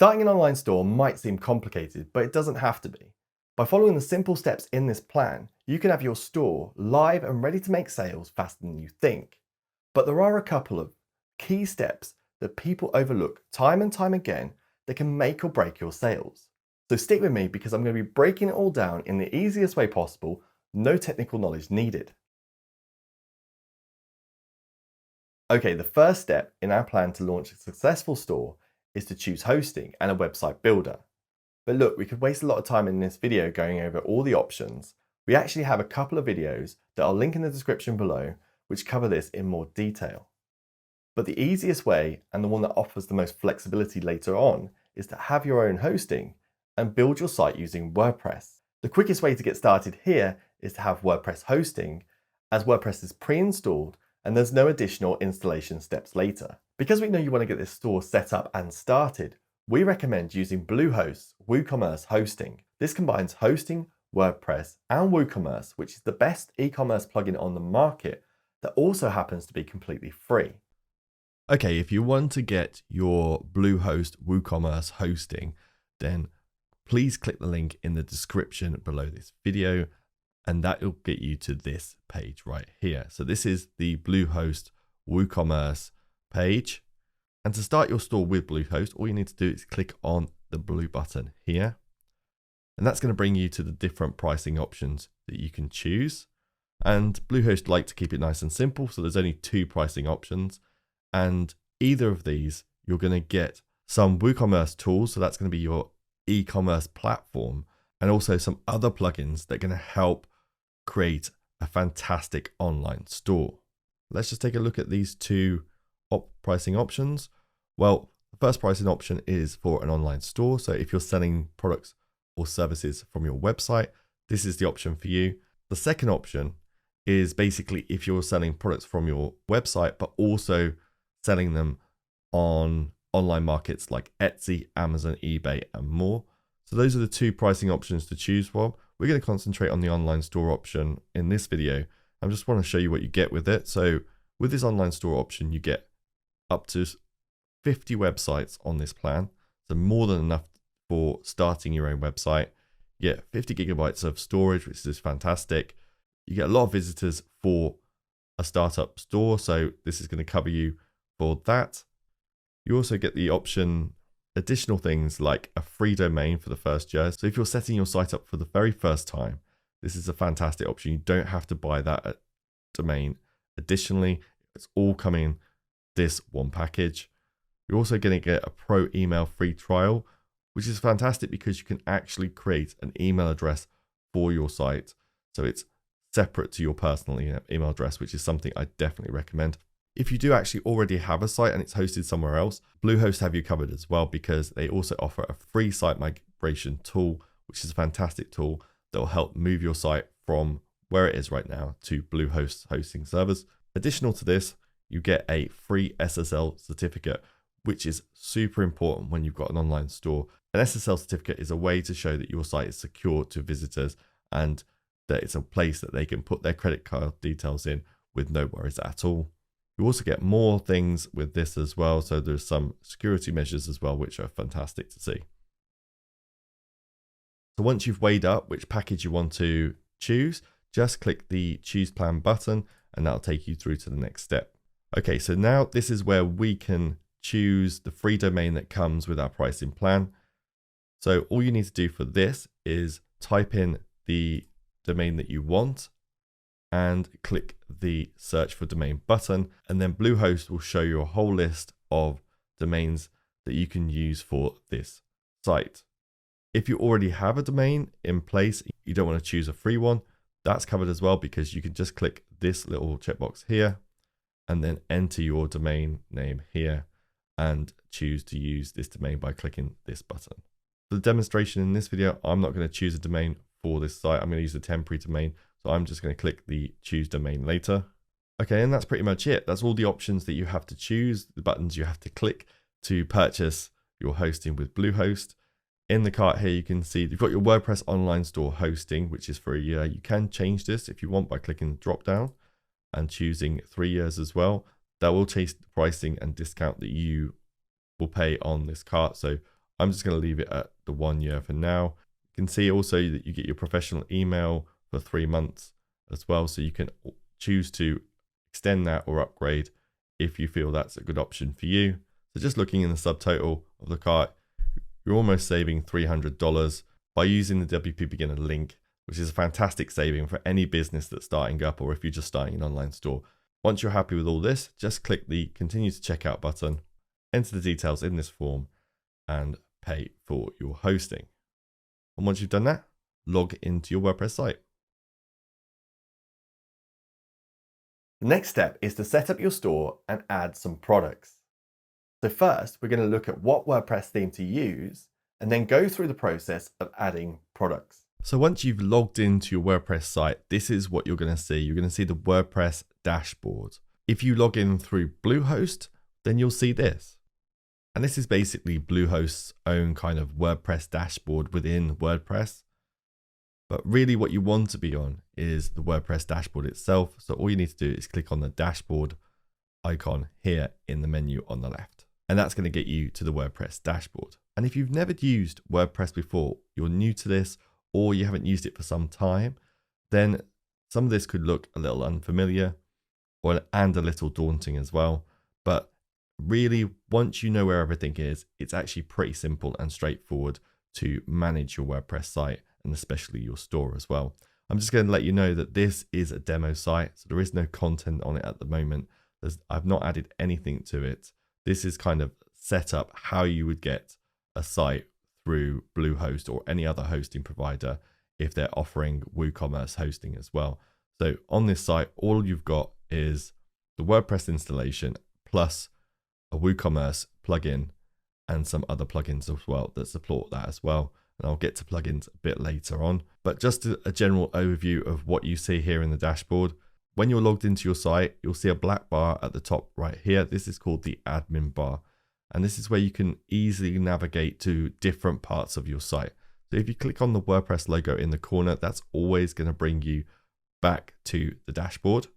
Starting an online store might seem complicated, but it doesn't have to be. By following the simple steps in this plan, you can have your store live and ready to make sales faster than you think. But there are a couple of key steps that people overlook time and time again that can make or break your sales. So stick with me because I'm going to be breaking it all down in the easiest way possible, no technical knowledge needed. Okay, the first step in our plan to launch a successful store is to choose hosting and a website builder. But look, we could waste a lot of time in this video going over all the options. We actually have a couple of videos that I'll link in the description below which cover this in more detail. But the easiest way, and the one that offers the most flexibility later on, is to have your own hosting and build your site using WordPress. The quickest way to get started here is to have WordPress hosting, as WordPress is pre-installed and there's no additional installation steps later. Because we know you want to get this store set up and started, we recommend using Bluehost's WooCommerce hosting. This combines hosting, WordPress, and WooCommerce, which is the best e-commerce plugin on the market that also happens to be completely free. Okay, if you want to get your Bluehost WooCommerce hosting, then please click the link in the description below this video, and that will get you to this page right here. So this is the Bluehost WooCommerce page. And to start your store with Bluehost, all you need to do is click on the blue button here. And that's going to bring you to the different pricing options that you can choose. And Bluehost like to keep it nice and simple, so there's only 2 pricing options. And either of these, you're going to get some WooCommerce tools, so that's going to be your e-commerce platform, and also some other plugins that are going to help create a fantastic online store. Let's just take a look at these 2 pricing options. Well, the first pricing option is for an online store. So if you're selling products or services from your website, this is the option for you. The second option is basically if you're selling products from your website, but also selling them on online markets like Etsy, Amazon, eBay, and more. So those are the 2 pricing options to choose from. We're going to concentrate on the online store option in this video. I just want to show you what you get with it. So with this online store option, you get up to 50 websites on this plan. So more than enough for starting your own website. You get 50 gigabytes of storage, which is fantastic. You get a lot of visitors for a startup store. So this is going to cover you for that. You also get the option, additional things like a free domain for the first year. So if you're setting your site up for the very first time, this is a fantastic option. You don't have to buy that domain. Additionally, it's all coming this one package. You're also going to get a pro email free trial, which is fantastic because you can actually create an email address for your site. So it's separate to your personal email address, which is something I definitely recommend. If you do actually already have a site and it's hosted somewhere else, Bluehost have you covered as well, because they also offer a free site migration tool, which is a fantastic tool that will help move your site from where it is right now to Bluehost hosting servers. Additional to this, you get a free SSL certificate, which is super important when you've got an online store. An SSL certificate is a way to show that your site is secure to visitors and that it's a place that they can put their credit card details in with no worries at all. You also get more things with this as well. So there's some security measures as well, which are fantastic to see. So once you've weighed up which package you want to choose, just click the choose plan button and that'll take you through to the next step. Okay, so now this is where we can choose the free domain that comes with our pricing plan. So all you need to do for this is type in the domain that you want and click the search for domain button, and then Bluehost will show you a whole list of domains that you can use for this site. If you already have a domain in place, you don't want to choose a free one, that's covered as well, because you can just click this little checkbox here and then enter your domain name here and choose to use this domain by clicking this button. For the demonstration in this video, I'm not going to choose a domain for this site. I'm going to use a temporary domain. So I'm just going to click the choose domain later. Okay, and that's pretty much it. That's all the options that you have to choose, the buttons you have to click to purchase your hosting with Bluehost. In the cart here, you can see you've got your WordPress online store hosting, which is for a year. You can change this if you want by clicking the drop down and choosing 3 years as well. That will change the pricing and discount that you will pay on this cart. So I'm just going to leave it at the 1 year for now. You can see also that you get your professional email for 3 months as well. So you can choose to extend that or upgrade if you feel that's a good option for you. So just looking in the subtotal of the cart, you're almost saving $300 by using the WP Beginner link, which is a fantastic saving for any business that's starting up or if you're just starting an online store. Once you're happy with all this, just click the continue to checkout button, enter the details in this form and pay for your hosting. And once you've done that, log into your WordPress site. The next step is to set up your store and add some products. So first, we're going to look at what WordPress theme to use and then go through the process of adding products. So once you've logged into your WordPress site, this is what you're going to see. You're going to see the WordPress dashboard. If you log in through Bluehost, then you'll see this. And this is basically Bluehost's own kind of WordPress dashboard within WordPress. But really what you want to be on is the WordPress dashboard itself. So all you need to do is click on the dashboard icon here in the menu on the left. And that's going to get you to the WordPress dashboard. And if you've never used WordPress before, you're new to this, or you haven't used it for some time, then some of this could look a little unfamiliar and a little daunting as well. But really, once you know where everything is, it's actually pretty simple and straightforward to manage your WordPress site and especially your store as well. I'm just going to let you know that this is a demo site, so there is no content on it at the moment. I've not added anything to it. This is kind of set up how you would get a site through Bluehost or any other hosting provider if they're offering WooCommerce hosting as well. So on this site, all you've got is the WordPress installation plus a WooCommerce plugin and some other plugins as well that support that as well. And I'll get to plugins a bit later on. But just a general overview of what you see here in the dashboard. When you're logged into your site, you'll see a black bar at the top right here. This is called the admin bar. And this is where you can easily navigate to different parts of your site. So if you click on the WordPress logo in the corner, that's always going to bring you back to the dashboard.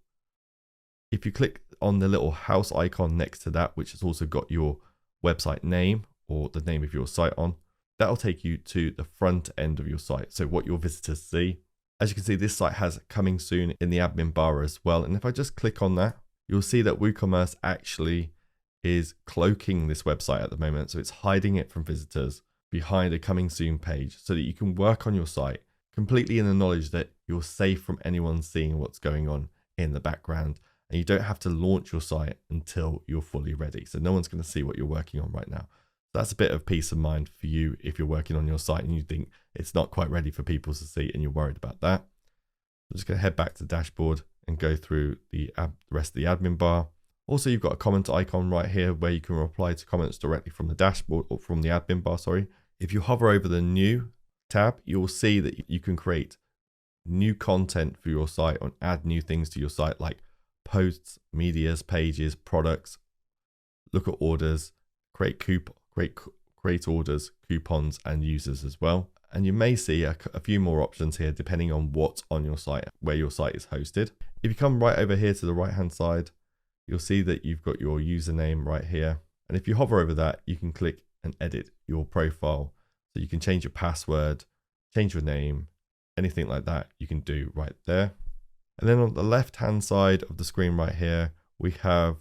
If you click on the little house icon next to that, which has also got your website name or the name of your site on, that'll take you to the front end of your site. So what your visitors see. As you can see, this site has coming soon in the admin bar as well. And if I just click on that, you'll see that WooCommerce actually is cloaking this website at the moment. So it's hiding it from visitors behind a coming soon page so that you can work on your site completely in the knowledge that you're safe from anyone seeing what's going on in the background. And you don't have to launch your site until you're fully ready. So no one's going to see what you're working on right now. That's a bit of peace of mind for you if you're working on your site and you think it's not quite ready for people to see and you're worried about that. I'm just going to head back to the dashboard and go through the rest of the admin bar. Also, you've got a comment icon right here where you can reply to comments directly from the dashboard or from the admin bar, sorry. If you hover over the new tab, you'll see that you can create new content for your site and add new things to your site like posts, medias, pages, products, look at orders, create orders, coupons, and users as well. And you may see a few more options here depending on what's on your site, where your site is hosted. If you come right over here to the right hand side, you'll see that you've got your username right here. And if you hover over that, you can click and edit your profile. So you can change your password, change your name, anything like that you can do right there. And then on the left hand side of the screen right here, we have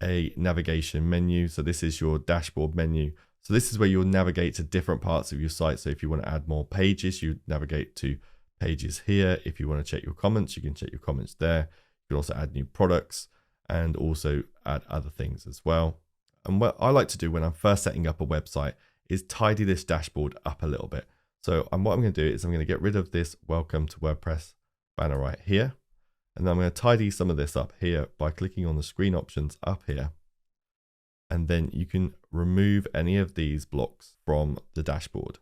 a navigation menu. So this is your dashboard menu. So this is where you'll navigate to different parts of your site. So if you want to add more pages, you navigate to pages here. If you want to check your comments, you can check your comments there. You can also add new products and also add other things as well. And what I like to do when I'm first setting up a website is tidy this dashboard up a little bit. So what I'm going to do is I'm going to get rid of this Welcome to WordPress banner right here. And then I'm going to tidy some of this up here by clicking on the screen options up here. And then you can remove any of these blocks from the dashboard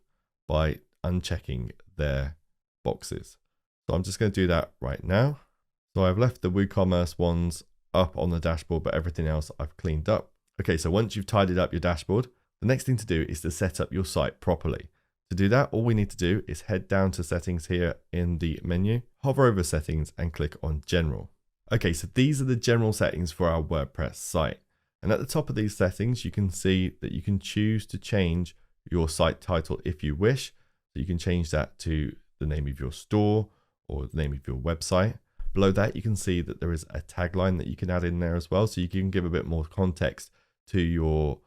by unchecking their boxes. So I'm just going to do that right now. So I've left the WooCommerce ones up on the dashboard, but everything else I've cleaned up. Okay, so once you've tidied up your dashboard, the next thing to do is to set up your site properly. To do that, all we need to do is head down to settings here in the menu, hover over settings and click on general. Okay, so these are the general settings for our WordPress site. And at the top of these settings, you can see that you can choose to change your site title if you wish. So you can change that to the name of your store or the name of your website. Below that, you can see that there is a tagline that you can add in there as well. So you can give a bit more context to your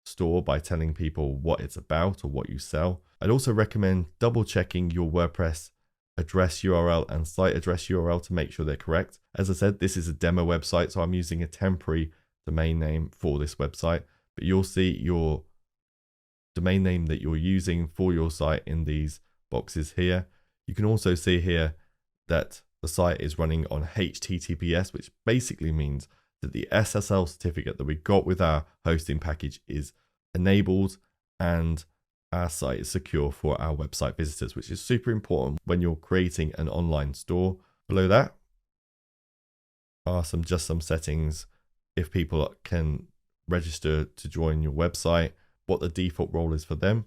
store by telling people what it's about or what you sell. I'd also recommend double checking your WordPress address URL and site address URL to make sure they're correct. As I said, this is a demo website, so I'm using a temporary domain name for this website, but you'll see your domain name that you're using for your site in these boxes here. You can also see here that the site is running on HTTPS, which basically means that the SSL certificate that we got with our hosting package is enabled and our site is secure for our website visitors, which is super important when you're creating an online store. Below that are just some settings if people can register to join your website, what the default role is for them.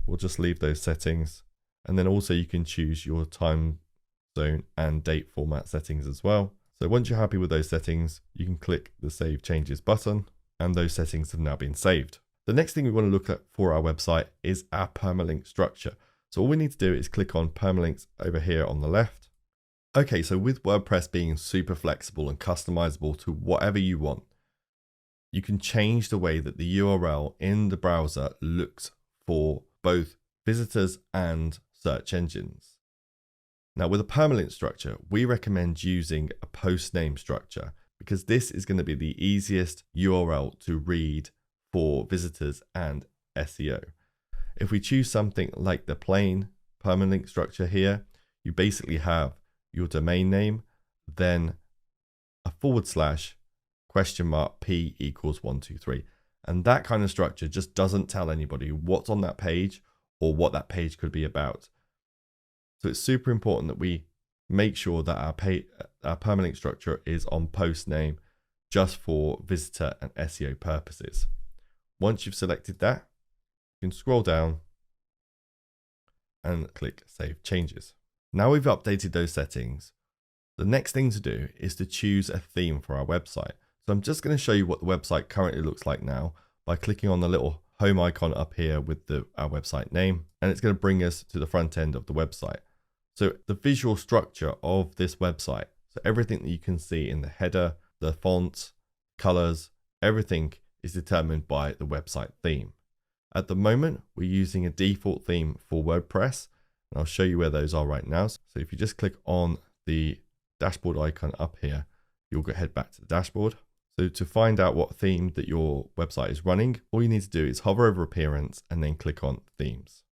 We'll just leave those settings. And then also you can choose your time zone and date format settings as well. So once you're happy with those settings, you can click the Save Changes button, and those settings have now been saved. The next thing we want to look at for our website is our permalink structure. So all we need to do is click on permalinks over here on the left. Okay, so with WordPress being super flexible and customizable to whatever you want, you can change the way that the URL in the browser looks for both visitors and search engines. Now with a permalink structure, we recommend using a post name structure because this is going to be the easiest URL to read for visitors and SEO. If we choose something like the plain permalink structure here, you basically have your domain name, then a / P equals 123. And that kind of structure just doesn't tell anybody what's on that page or what that page could be about. So it's super important that we make sure that our permalink structure is on post name just for visitor and SEO purposes. Once you've selected that, you can scroll down and click Save Changes. Now we've updated those settings, the next thing to do is to choose a theme for our website. So I'm just going to show you what the website currently looks like now by clicking on the little home icon up here with our website name, and it's going to bring us to the front end of the website. So the visual structure of this website, so everything that you can see in the header, the fonts, colors, everything is determined by the website theme. At the moment, we're using a default theme for WordPress, and I'll show you where those are right now. So if you just click on the dashboard icon up here, you'll head back to the dashboard. So to find out what theme that your website is running, all you need to do is hover over Appearance and then click on Themes.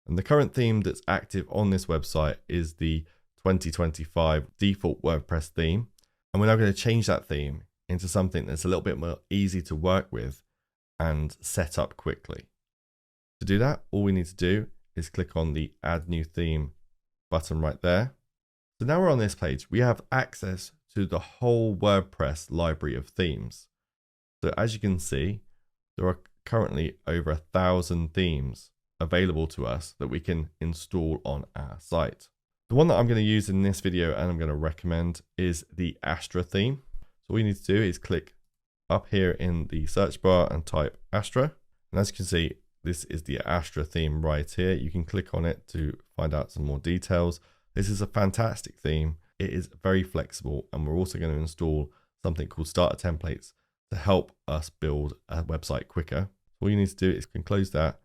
And the current theme that's active on this website is the 2025 default WordPress theme. And we're now going to change that theme into something that's a little bit more easy to work with and set up quickly. To do that, all we need to do is click on the Add New Theme button right there. So now we're on this page, we have access to the whole WordPress library of themes. So as you can see, there are currently over 1,000 themes available to us that we can install on our site. The one that I'm going to use in this video and I'm going to recommend is the Astra theme. So all you need to do is click up here in the search bar and type Astra. And as you can see, this is the Astra theme right here. You can click on it to find out some more details. This is a fantastic theme. It is very flexible, and we're also going to install something called starter templates to help us build a website quicker. All you need to do is close that.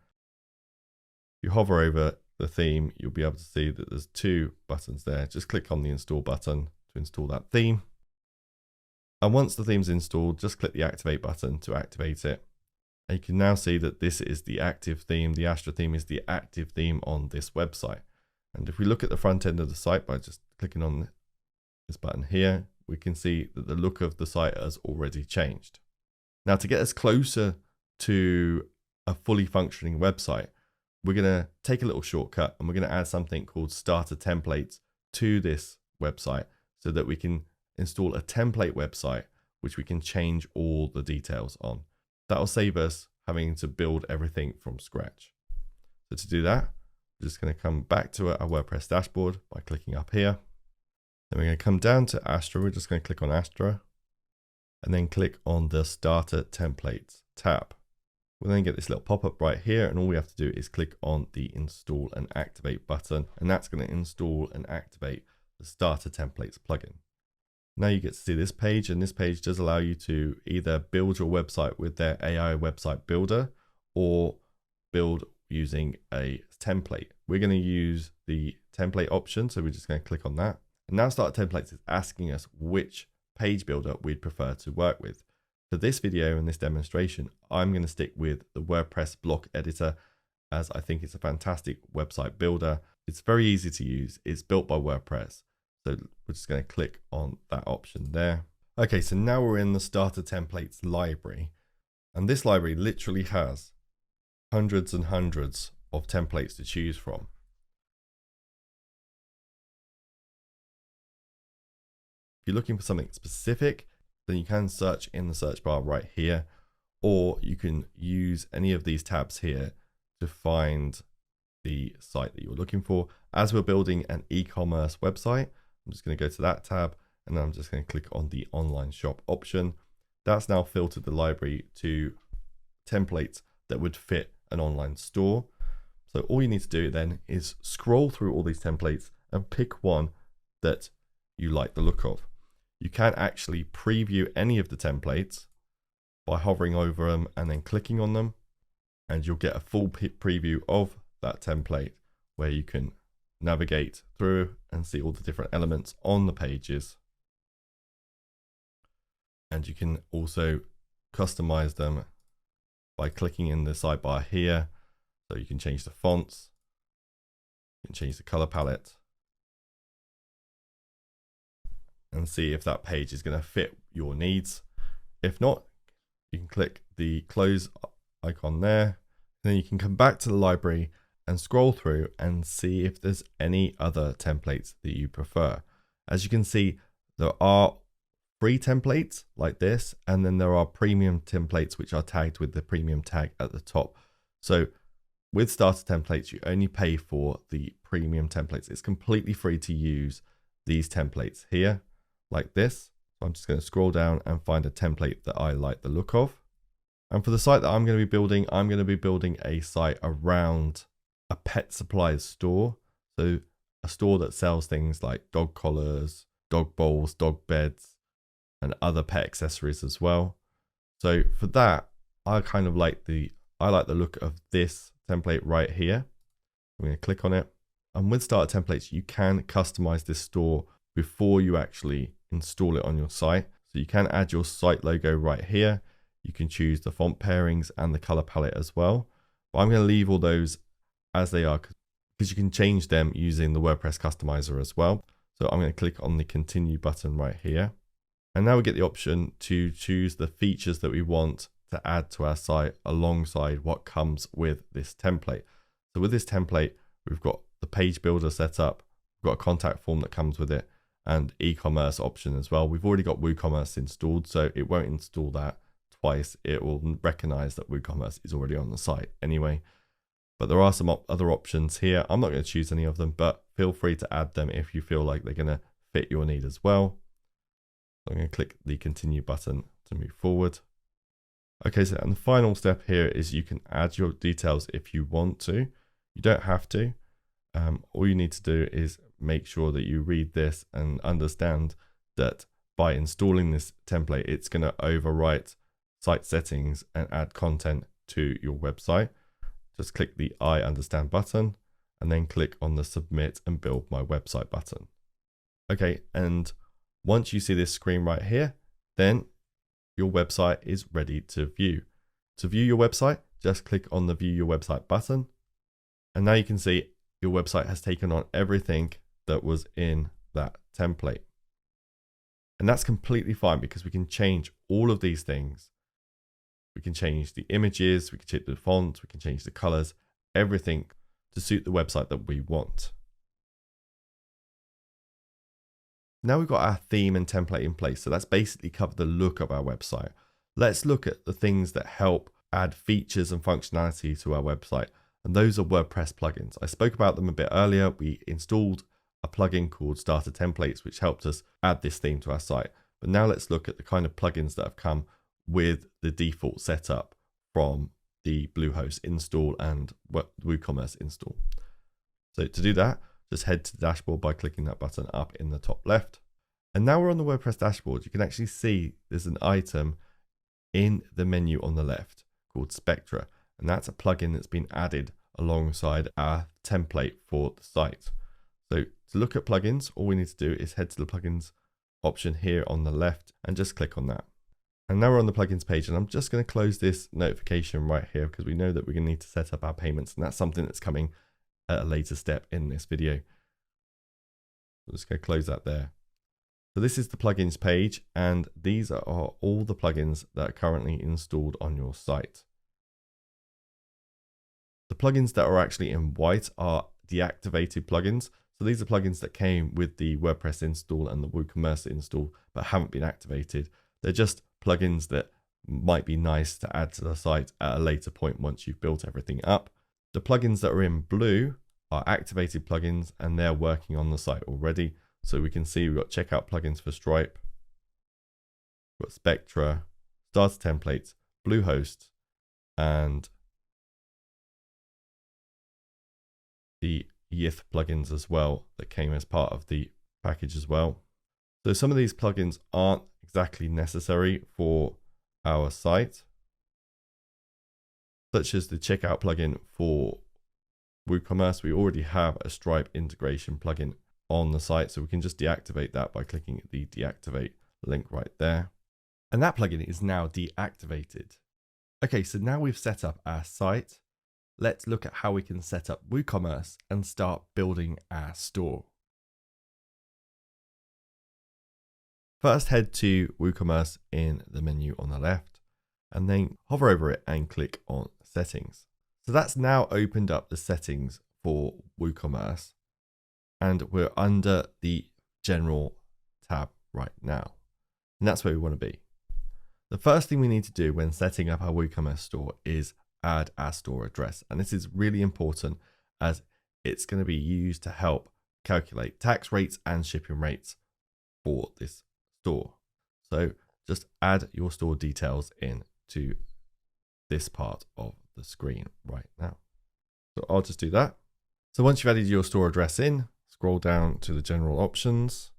If you hover over the theme, you'll be able to see that there's two buttons there. Just click on the install button to install that theme. And once the theme's installed, just click the activate button to activate it. And you can now see that this is the active theme. The Astra theme is the active theme on this website. And if we look at the front end of the site by just clicking on this button here, we can see that the look of the site has already changed. Now, to get us closer to a fully functioning website, we're going to take a little shortcut and we're going to add something called starter templates to this website so that we can install a template website which we can change all the details on. That'll save us having to build everything from scratch. So to do that, we're just going to come back to our WordPress dashboard by clicking up here. Then we're going to come down to Astra. We're just going to click on Astra and then click on the Starter Templates tab. We'll then get this little pop-up right here, and all we have to do is click on the install and activate button, and that's going to install and activate the starter templates plugin. Now you get to see this page, and this page does allow you to either build your website with their AI website builder or build using a template. We're going to use the template option, so we're just going to click on that. And now Starter Templates is asking us which page builder we'd prefer to work with. For this video and this demonstration, I'm going to stick with the WordPress block editor, as I think it's a fantastic website builder. It's very easy to use. It's built by WordPress. So we're just going to click on that option there. Okay, so now we're in the Starter Templates library. And this library literally has hundreds and hundreds of templates to choose from. If you're looking for something specific, then you can search in the search bar right here, or you can use any of these tabs here to find the site that you're looking for. As we're building an e-commerce website, I'm just going to go to that tab, and then I'm just going to click on the online shop option. That's now filtered the library to templates that would fit an online store. So all you need to do then is scroll through all these templates and pick one that you like the look of. You can actually preview any of the templates by hovering over them and then clicking on them, and you'll get a full preview of that template where you can navigate through and see all the different elements on the pages. And you can also customize them by clicking in the sidebar here. So you can change the fonts, you can change the color palette, and see if that page is going to fit your needs. If not, you can click the close icon there. Then you can come back to the library and scroll through and see if there's any other templates that you prefer. As you can see, there are free templates like this, and then there are premium templates which are tagged with the premium tag at the top. So with starter templates, you only pay for the premium templates. It's completely free to use these templates here like this. So I'm just going to scroll down and find a template that I like the look of. And for the site that I'm going to be building, I'm going to be building a site around a pet supplies store. So a store that sells things like dog collars, dog bowls, dog beds, and other pet accessories as well. So for that, I like the look of this template right here. I'm going to click on it. And with starter templates, you can customize this store before you actually install it on your site. So you can add your site logo right here. You can choose the font pairings and the color palette as well. But I'm going to leave all those as they are because you can change them using the WordPress customizer as well. So I'm going to click on the continue button right here. And now we get the option to choose the features that we want to add to our site alongside what comes with this template. So with this template, we've got the page builder set up, we've got a contact form that comes with it, and e-commerce option as well. We've already got WooCommerce installed, so it won't install that twice. It will recognize that WooCommerce is already on the site anyway. But there are some other options here. I'm not going to choose any of them, but feel free to add them if you feel like they're going to fit your need as well. So I'm going to click the continue button to move forward. Okay, so and the final step here is you can add your details if you want to. You don't have to. All you need to do is make sure that you read this and understand that by installing this template, it's going to overwrite site settings and add content to your website. Just click the I understand button and then click on the submit and build my website button. Okay, and once you see this screen right here, then your website is ready to view. To view your website, just click on the view your website button. And now you can see your website has taken on everything that was in that template. And that's completely fine because we can change all of these things. We can change the images, we can change the fonts, we can change the colors, everything to suit the website that we want. Now we've got our theme and template in place. So that's basically covered the look of our website. Let's look at the things that help add features and functionality to our website. And those are WordPress plugins. I spoke about them a bit earlier. We installed a plugin called Starter Templates, which helped us add this theme to our site. But now let's look at the kind of plugins that have come with the default setup from the Bluehost install and WooCommerce install. So to do that, just head to the dashboard by clicking that button up in the top left. And now we're on the WordPress dashboard. You can actually see there's an item in the menu on the left called Spectra. And that's a plugin that's been added alongside our template for the site. So to look at plugins, all we need to do is head to the plugins option here on the left and just click on that. And now we're on the plugins page, and I'm just going to close this notification right here because we know that we're going to need to set up our payments, and that's something that's coming at a later step in this video. I'm just going to close that there. So this is the plugins page, and these are all the plugins that are currently installed on your site. The plugins that are actually in white are deactivated plugins. So these are plugins that came with the WordPress install and the WooCommerce install, but haven't been activated. They're just plugins that might be nice to add to the site at a later point once you've built everything up. The plugins that are in blue are activated plugins, and they're working on the site already. So we can see we've got checkout plugins for Stripe, we've got Spectra, starter templates, Bluehost, and the YITH plugins as well that came as part of the package as well. So some of these plugins aren't exactly necessary for our site, such as the checkout plugin for WooCommerce. We already have a Stripe integration plugin on the site, so we can just deactivate that by clicking the deactivate link right there. And that plugin is now deactivated. Okay, so now we've set up our site. Let's look at how we can set up WooCommerce and start building our store. First, head to WooCommerce in the menu on the left, and then hover over it and click on Settings. So that's now opened up the settings for WooCommerce, and we're under the General tab right now. And that's where we want to be. The first thing we need to do when setting up our WooCommerce store is add our store address. And this is really important as it's going to be used to help calculate tax rates and shipping rates for this store. So just add your store details into this part of the screen right now. So I'll just do that. So once you've added your store address in, scroll down to the general options.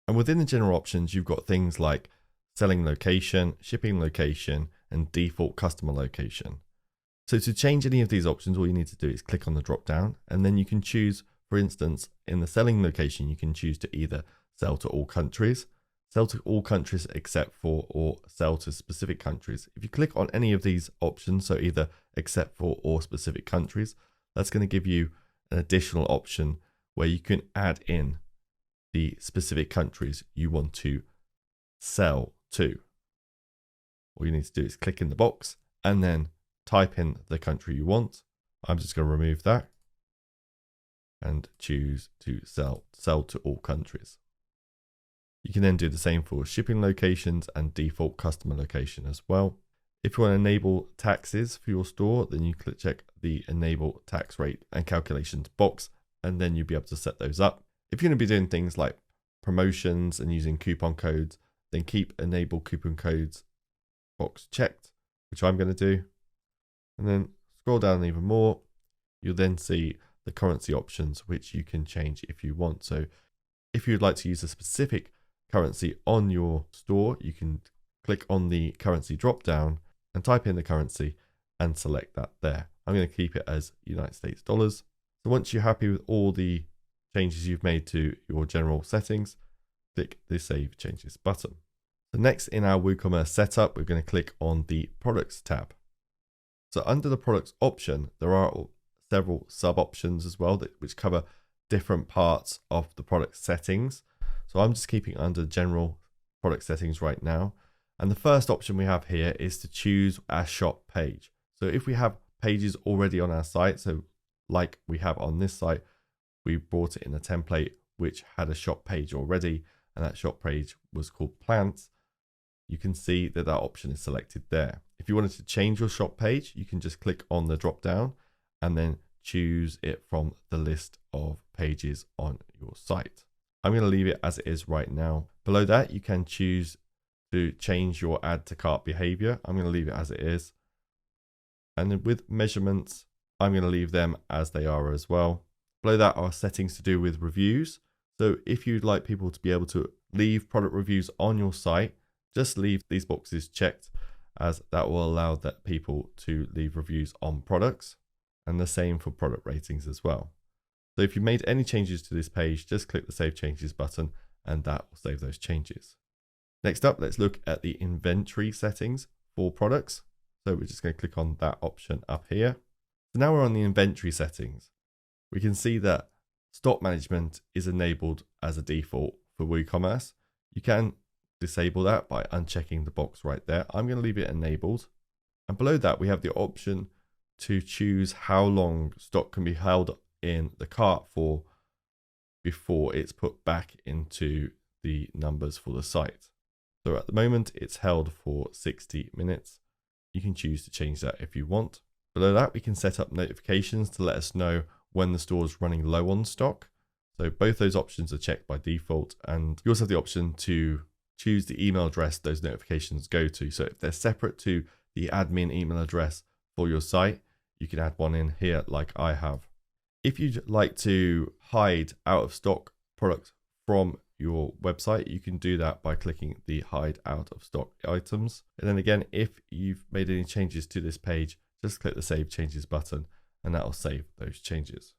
And within the general options, you've got things like selling location, shipping location, and default customer location. So to change any of these options, all you need to do is click on the drop down, and then you can choose, for instance, in the selling location, you can choose to either sell to all countries, sell to all countries except for, or sell to specific countries. If you click on any of these options, so either except for or specific countries, that's going to give you an additional option where you can add in the specific countries you want to sell to. All you need to do is click in the box and then type in the country you want. I'm just going to remove that and choose to sell to all countries. You can then do the same for shipping locations and default customer location as well. If you want to enable taxes for your store, then you check the enable tax rate and calculations box, and then you'll be able to set those up. If you're going to be doing things like promotions and using coupon codes, then keep enable coupon codes box checked, which I'm going to do. And then scroll down even more. You'll then see the currency options, which you can change if you want. So if you'd like to use a specific currency on your store, you can click on the currency drop down and type in the currency and select that there. I'm going to keep it as United States dollars. So once you're happy with all the changes you've made to your general settings, click the Save Changes button. So next in our WooCommerce setup, we're going to click on the Products tab. So under the Products option, there are several sub options as well which cover different parts of the product settings. So I'm just keeping under general product settings right now. And the first option we have here is to choose our shop page. So if we have pages already on our site, so like we have on this site, we brought it in a template which had a shop page already, and that shop page was called Plants. You can see that that option is selected there. If you wanted to change your shop page, you can just click on the drop down and then choose it from the list of pages on your site. I'm going to leave it as it is right now. Below that, you can choose to change your add to cart behavior. I'm going to leave it as it is. And then with measurements, I'm going to leave them as they are as well. Below that are settings to do with reviews. So if you'd like people to be able to leave product reviews on your site, just leave these boxes checked, as that will allow that people to leave reviews on products, and the same for product ratings as well. So if you made any changes to this page, just click the Save Changes button and that will save those changes. Next up, let's look at the inventory settings for products. So we're just going to click on that option up here. So now we're on the inventory settings. We can see that stock management is enabled as a default for WooCommerce. You can disable that by unchecking the box right there. I'm going to leave it enabled. And below that, we have the option to choose how long stock can be held in the cart for before it's put back into the numbers for the site. So at the moment, it's held for 60 minutes. You can choose to change that if you want. Below that, we can set up notifications to let us know when the store is running low on stock. So both those options are checked by default. And you also have the option to choose the email address those notifications go to. So if they're separate to the admin email address for your site, you can add one in here like I have. If you'd like to hide out of stock products from your website, you can do that by clicking the hide out of stock items. And then again, if you've made any changes to this page, just click the Save Changes button and that'll save those changes.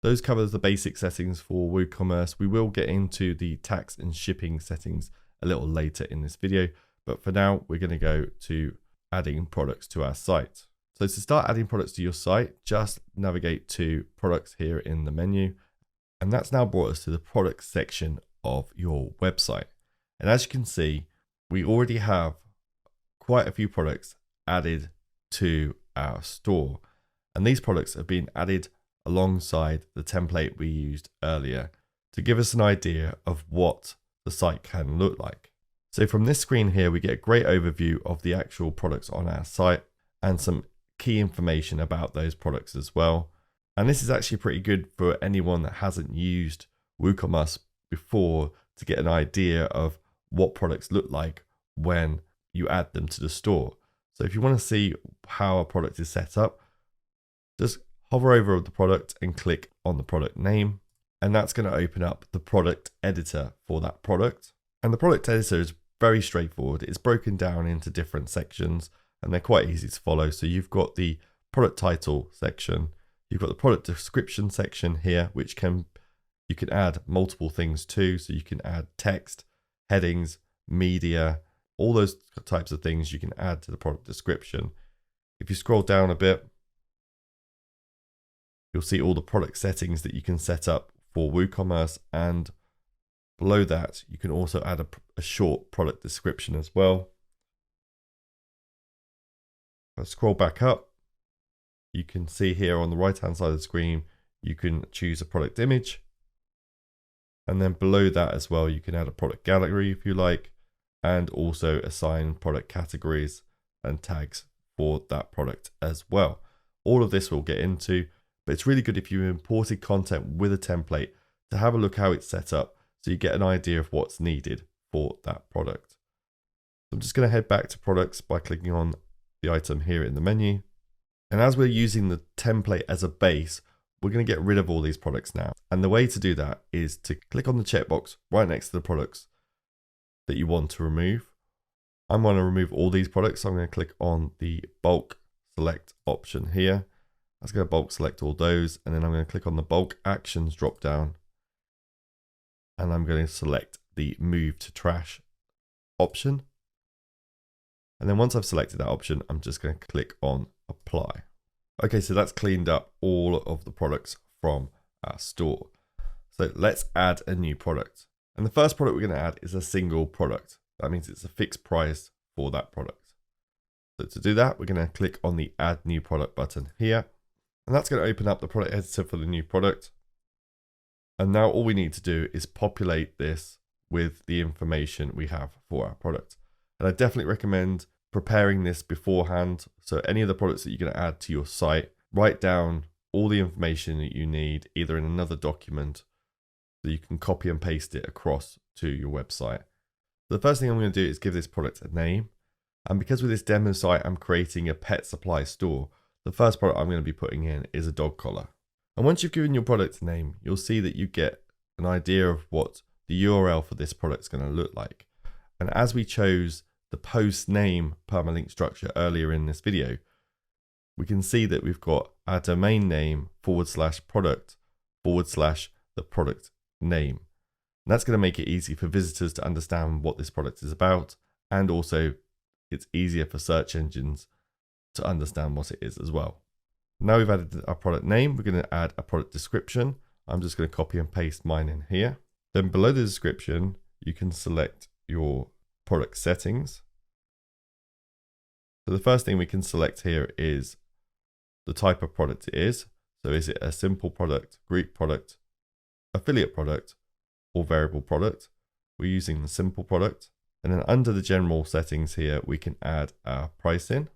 Those covers the basic settings for WooCommerce. We will get into the tax and shipping settings a little later in this video, but for now, we're going to go to adding products to our site. So to start adding products to your site, just navigate to products here in the menu. And that's now brought us to the product section of your website. And as you can see, we already have quite a few products added to our store. And these products have been added alongside the template we used earlier to give us an idea of what the site can look like. So from this screen here, we get a great overview of the actual products on our site and some key information about those products as well. And this is actually pretty good for anyone that hasn't used WooCommerce before to get an idea of what products look like when you add them to the store. So if you want to see how a product is set up, just hover over the product and click on the product name. And that's going to open up the product editor for that product. And the product editor is very straightforward. It's broken down into different sections and they're quite easy to follow. So you've got the product title section, you've got the product description section here, which you can add multiple things to. So you can add text, headings, media, all those types of things you can add to the product description. If you scroll down a bit, you'll see all the product settings that you can set up for WooCommerce, and below that you can also add a short product description as well. If I scroll back up, you can see here on the right hand side of the screen you can choose a product image, and then below that as well you can add a product gallery if you like, and also assign product categories and tags for that product as well. All of this we'll get into, but it's really good if you imported content with a template to have a look how it's set up so you get an idea of what's needed for that product. So I'm just going to head back to products by clicking on the item here in the menu. And as we're using the template as a base, we're going to get rid of all these products now. And the way to do that is to click on the checkbox right next to the products that you want to remove. I'm going to remove all these products, so I'm going to click on the bulk select option here. That's going to bulk select all those, and then I'm going to click on the bulk actions drop down, and I'm going to select the move to trash option. And then once I've selected that option, I'm just going to click on apply. Okay, so that's cleaned up all of the products from our store. So let's add a new product. And the first product we're going to add is a single product. That means it's a fixed price for that product. So to do that, we're going to click on the add new product button here. And that's going to open up the product editor for the new product. And now all we need to do is populate this with the information we have for our product. And I definitely recommend preparing this beforehand. So any of the products that you're going to add to your site, write down all the information that you need, either in another document so you can copy and paste it across to your website. So the first thing I'm going to do is give this product a name. And because with this demo site, I'm creating a pet supply store, the first product I'm going to be putting in is a dog collar. And once you've given your product a name, you'll see that you get an idea of what the URL for this product is going to look like. And as we chose the post name permalink structure earlier in this video, we can see that we've got our domain name /product / the product name. And that's going to make it easy for visitors to understand what this product is about, and also it's easier for search engines to understand what it is as well. Now we've added our product name, we're going to add a product description. I'm just going to copy and paste mine in here. Then below the description, you can select your product settings. So the first thing we can select here is the type of product it is. So is it a simple product, group product, affiliate product, or variable product? We're using the simple product. And then under the general settings here, we can add our pricing.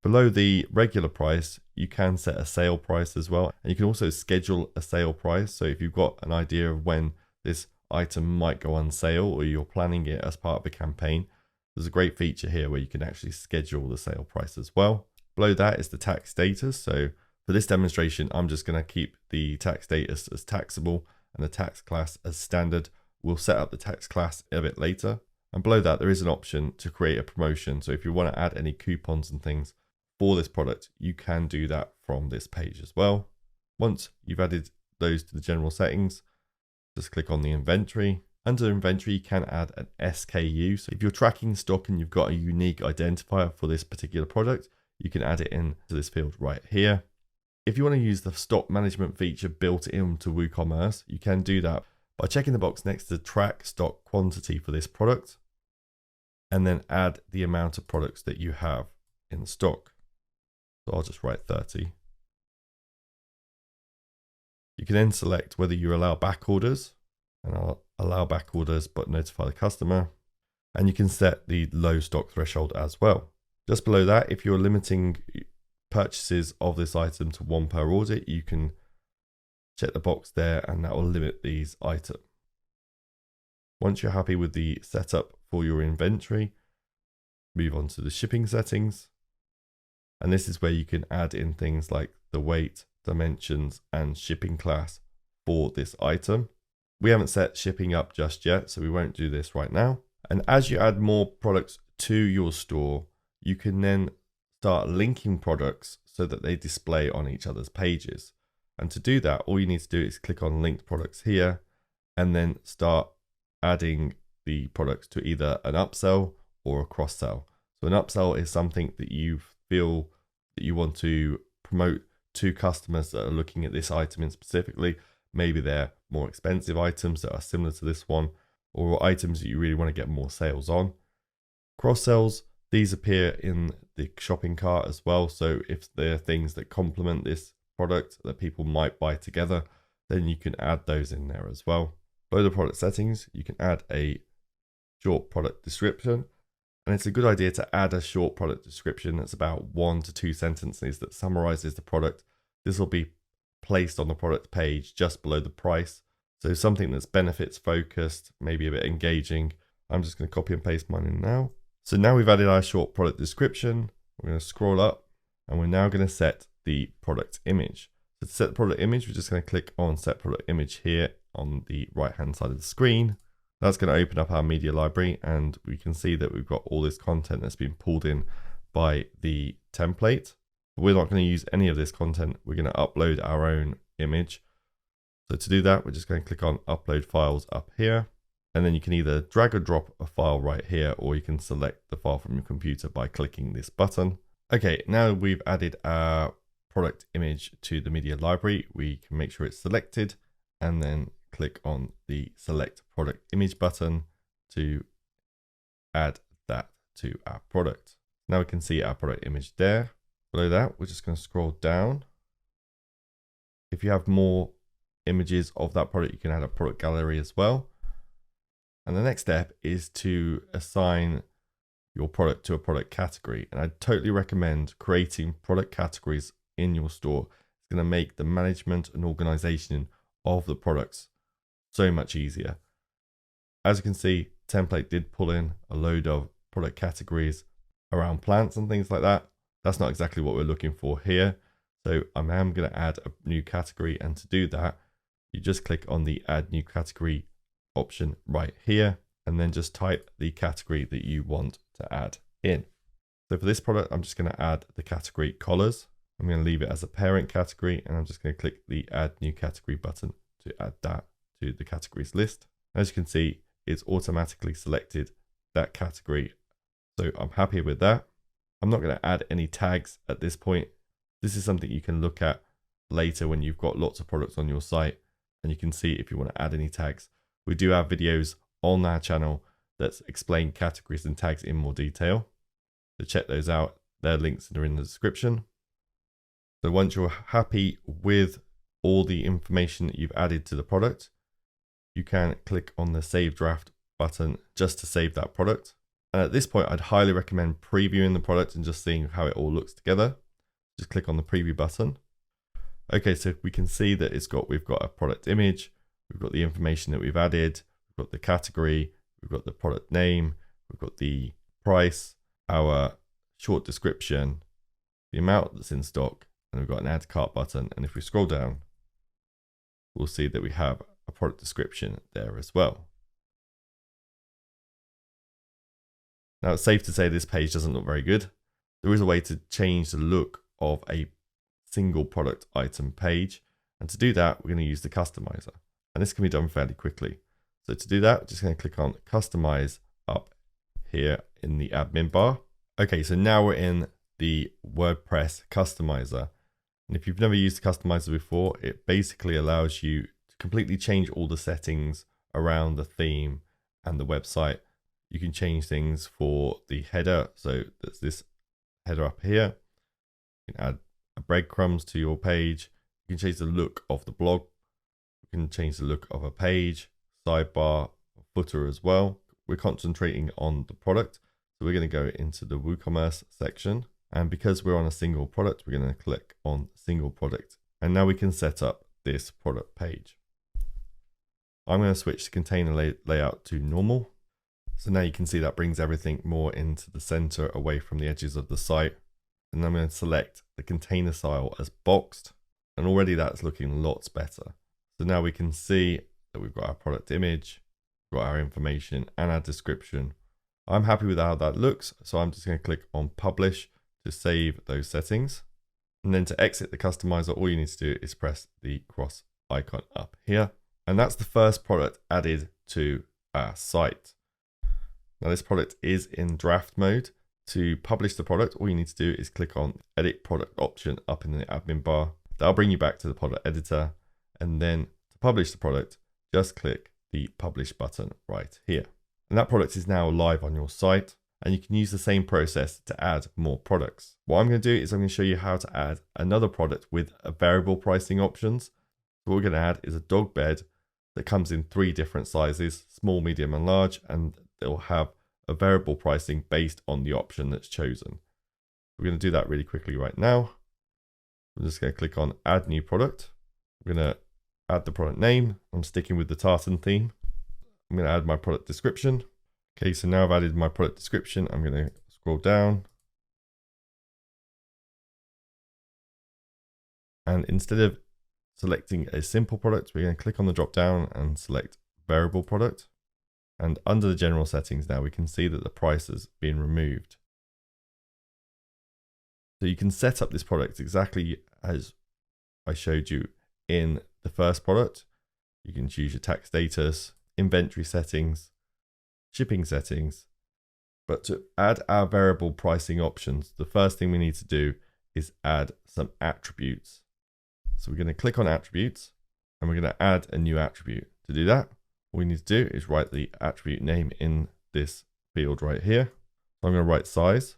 Below the regular price, you can set a sale price as well. And you can also schedule a sale price. So if you've got an idea of when this item might go on sale, or you're planning it as part of a campaign, there's a great feature here where you can actually schedule the sale price as well. Below that is the tax status. So for this demonstration, I'm just going to keep the tax status as taxable and the tax class as standard. We'll set up the tax class a bit later. And below that, there is an option to create a promotion. So if you want to add any coupons and things for this product, you can do that from this page as well. Once you've added those to the general settings, just click on the inventory. Under inventory, you can add an SKU. So if you're tracking stock and you've got a unique identifier for this particular product, you can add it into this field right here. If you want to use the stock management feature built into WooCommerce, you can do that by checking the box next to track stock quantity for this product, and then add the amount of products that you have in stock. So I'll just write 30. You can then select whether you allow back orders, and I'll allow back orders but notify the customer. And you can set the low stock threshold as well. Just below that, if you're limiting purchases of this item to 1 per order, you can check the box there and that will limit these items. Once you're happy with the setup for your inventory, move on to the shipping settings. And this is where you can add in things like the weight, dimensions, and shipping class for this item. We haven't set shipping up just yet, so we won't do this right now. And as you add more products to your store, you can then start linking products so that they display on each other's pages. And to do that, all you need to do is click on linked products here and then start adding the products to either an upsell or a cross sell. So an upsell is something that you feel that you want to promote to customers that are looking at this item in specifically. Maybe they're more expensive items that are similar to this one, or items that you really want to get more sales on. Cross sells, these appear in the shopping cart as well. So if there are things that complement this product that people might buy together, then you can add those in there as well. Below the product settings, you can add a short product description. And it's a good idea to add a short product description that's about 1 to 2 sentences that summarizes the product. This will be placed on the product page just below the price. So something that's benefits focused, maybe a bit engaging. I'm just going to copy and paste mine in now. So now we've added our short product description. We're going to scroll up and we're now going to set the product image. So to set the product image, we're just going to click on set product image here on the right hand side of the screen. That's going to open up our media library and we can see that we've got all this content that's been pulled in by the template. But we're not going to use any of this content. We're going to upload our own image. So to do that, we're just going to click on upload files up here. And then you can either drag or drop a file right here, or you can select the file from your computer by clicking this button. Okay, now we've added our product image to the media library. We can make sure it's selected and then click on the select product image button to add that to our product. Now we can see our product image there. Below that, we're just going to scroll down. If you have more images of that product, you can add a product gallery as well. And the next step is to assign your product to a product category. And I totally recommend creating product categories in your store. It's going to make the management and organization of the products so much easier. As you can see, template did pull in a load of product categories around plants and things like that. That's not exactly what we're looking for here. So I am going to add a new category, and to do that, you just click on the add new category option right here, and then just type the category that you want to add in. So for this product, I'm just going to add the category collars. I'm going to leave it as a parent category, and I'm just going to click the add new category button to add that to the categories list. As you can see, it's automatically selected that category. So I'm happy with that. I'm not going to add any tags at this point. This is something you can look at later when you've got lots of products on your site, and you can see if you want to add any tags. We do have videos on our channel that explain categories and tags in more detail. So check those out. Their links are in the description. So once you're happy with all the information that you've added to the product, you can click on the Save Draft button just to save that product. And at this point, I'd highly recommend previewing the product and just seeing how it all looks together. Just click on the preview button. Okay, so we can see that we've got a product image, we've got the information that we've added, we've got the category, we've got the product name, we've got the price, our short description, the amount that's in stock, and we've got an add cart button. And if we scroll down, we'll see that we have a product description there as well. Now it's safe to say this page doesn't look very good. There is a way to change the look of a single product item page. And to do that, we're going to use the customizer. And this can be done fairly quickly. So to do that, we're just going to click on customize up here in the admin bar. Okay, so now we're in the WordPress customizer. And if you've never used the customizer before, it basically allows you to completely change all the settings around the theme and the website. You can change things for the header. So there's this header up here. You can add breadcrumbs to your page. You can change the look of the blog. You can change the look of a page, sidebar, footer as well. We're concentrating on the product. So we're going to go into the WooCommerce section. And because we're on a single product, we're going to click on single product. And now we can set up this product page. I'm going to switch the container layout to normal. So now you can see that brings everything more into the center away from the edges of the site. And I'm going to select the container style as boxed. And already that's looking lots better. So now we can see that we've got our product image, we've got our information and our description. I'm happy with how that looks. So I'm just going to click on publish to save those settings. And then to exit the customizer, all you need to do is press the cross icon up here. And that's the first product added to our site. Now this product is in draft mode. To publish the product, all you need to do is click on edit product option up in the admin bar. That'll bring you back to the product editor. And then to publish the product, just click the publish button right here. And that product is now live on your site. And you can use the same process to add more products. What I'm going to do is I'm going to show you how to add another product with a variable pricing options. So what we're going to add is a dog bed that comes in 3 different sizes, small, medium, and large, and they'll have a variable pricing based on the option that's chosen. We're going to do that really quickly right now. I'm just going to click on add new product. I'm going to add the product name. I'm sticking with the tartan theme. I'm going to add my product description. Okay, so now I've added my product description. I'm going to scroll down. And instead of selecting a simple product, we're going to click on the drop down and select variable product. And under the general settings now, we can see that the price has been removed. So you can set up this product exactly as I showed you in the first product. You can choose your tax status, inventory settings, shipping settings. But to add our variable pricing options, the first thing we need to do is add some attributes. So we're going to click on attributes and we're going to add a new attribute. To do that, all we need to do is write the attribute name in this field right here. So I'm going to write size.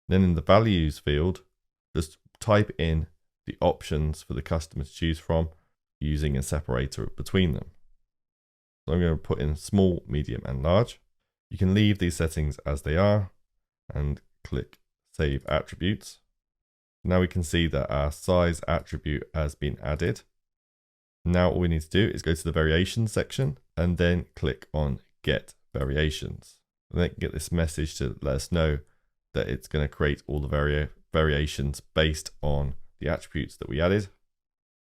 Then in the values field, just type in the options for the customer to choose from using a separator between them. So I'm going to put in small, medium, and large. You can leave these settings as they are and click Save Attributes. Now we can see that our size attribute has been added. Now all we need to do is go to the variations section and then click on Get Variations. And then get this message to let us know that it's going to create all the variations based on the attributes that we added.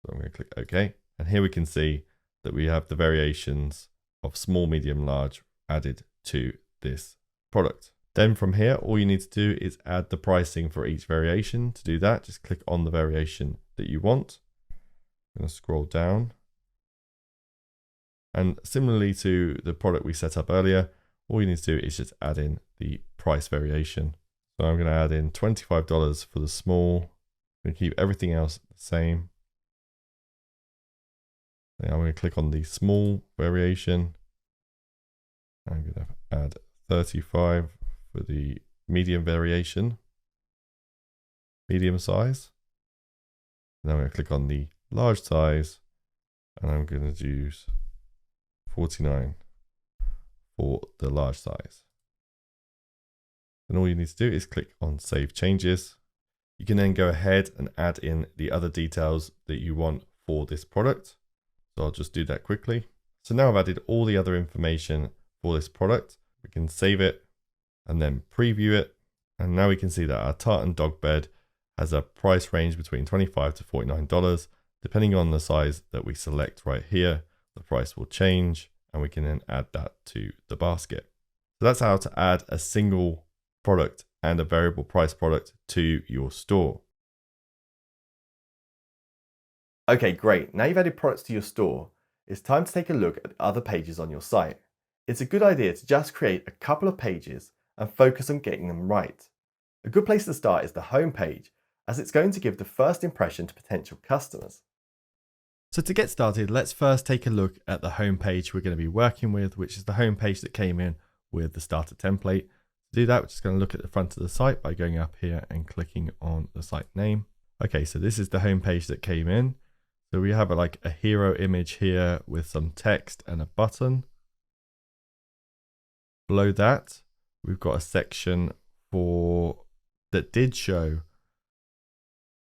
So I'm going to click OK. And here we can see that we have the variations of small, medium, large added to this product. Then from here, all you need to do is add the pricing for each variation. To do that, just click on the variation that you want. I'm going to scroll down. And similarly to the product we set up earlier, all you need to do is just add in the price variation. So I'm going to add in $25 for the small. I'm going to keep everything else the same. Then I'm going to click on the small variation. I'm going to add 35 for the medium variation, medium size. Then I'm going to click on the large size, and I'm going to use 49 for the large size. And all you need to do is click on Save Changes. You can then go ahead and add in the other details that you want for this product. So I'll just do that quickly. So now I've added all the other information for this product. We can save it and then preview it. And now we can see that our tartan dog bed has a price range between $25 to $49. Depending on the size that we select right here, the price will change, and we can then add that to the basket. So that's how to add a single product and a variable price product to your store. Okay, great. Now you've added products to your store, it's time to take a look at other pages on your site. It's a good idea to just create a couple of pages and focus on getting them right. A good place to start is the home page, as it's going to give the first impression to potential customers. So to get started, let's first take a look at the home page we're going to be working with, which is the home page that came in with the starter template. To do that, we're just going to look at the front of the site by going up here and clicking on the site name. Okay, so this is the home page that came in. So we have like a hero image here with some text and a button. Below that, we've got a section that did show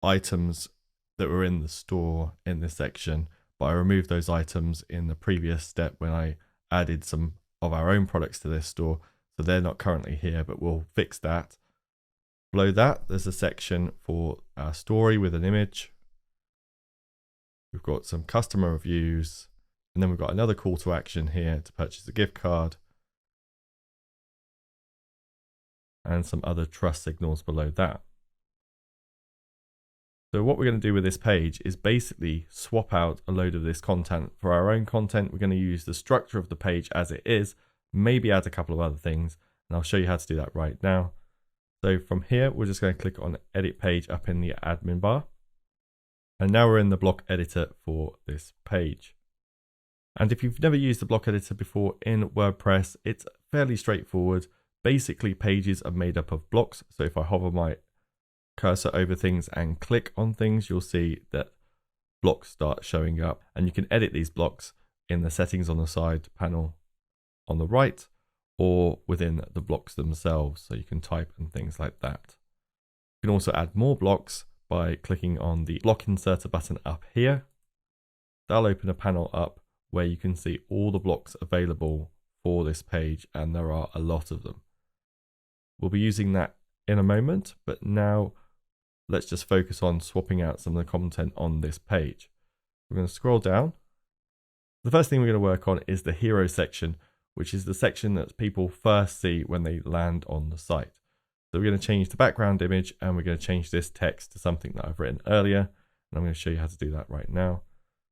items that were in the store in this section, but I removed those items in the previous step when I added some of our own products to this store. So they're not currently here, but we'll fix that. Below that, there's a section for our story with an image. We've got some customer reviews, and then we've got another call to action here to purchase a gift card, and some other trust signals below that. So what we're going to do with this page is basically swap out a load of this content for our own content. We're going to use the structure of the page as it is, maybe add a couple of other things, and I'll show you how to do that right now. So from here, we're just going to click on Edit Page up in the admin bar. And now we're in the block editor for this page. And if you've never used the block editor before in WordPress, it's fairly straightforward. Basically, pages are made up of blocks. So if I hover my cursor over things and click on things, you'll see that blocks start showing up, and you can edit these blocks in the settings on the side panel on the right or within the blocks themselves. So you can type and things like that. You can also add more blocks by clicking on the block inserter button up here. That'll open a panel up where you can see all the blocks available for this page, and there are a lot of them. We'll be using that in a moment, but now let's just focus on swapping out some of the content on this page. We're going to scroll down. The first thing we're going to work on is the hero section, which is the section that people first see when they land on the site. So we're going to change the background image, and we're going to change this text to something that I've written earlier. And I'm going to show you how to do that right now.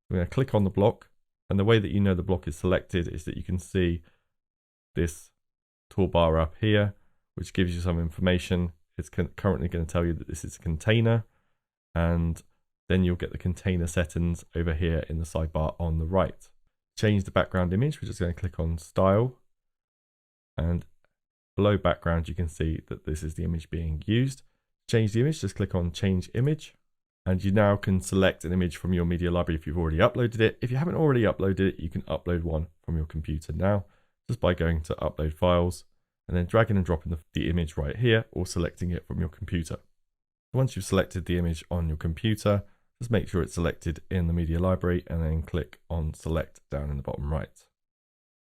We're going to click on the block, and the way that you know the block is selected is that you can see this toolbar up here, which gives you some information. It's currently going to tell you that this is a container, and then you'll get the container settings over here in the sidebar on the right. Change the background image. We're just going to click on Style, and below background, you can see that this is the image being used. Change the image, just click on Change Image, and you now can select an image from your media library if you've already uploaded it. If you haven't already uploaded it, you can upload one from your computer now, just by going to Upload Files, and then dragging and dropping the image right here, or selecting it from your computer. Once you've selected the image on your computer, just make sure it's selected in the media library, and then click on Select down in the bottom right.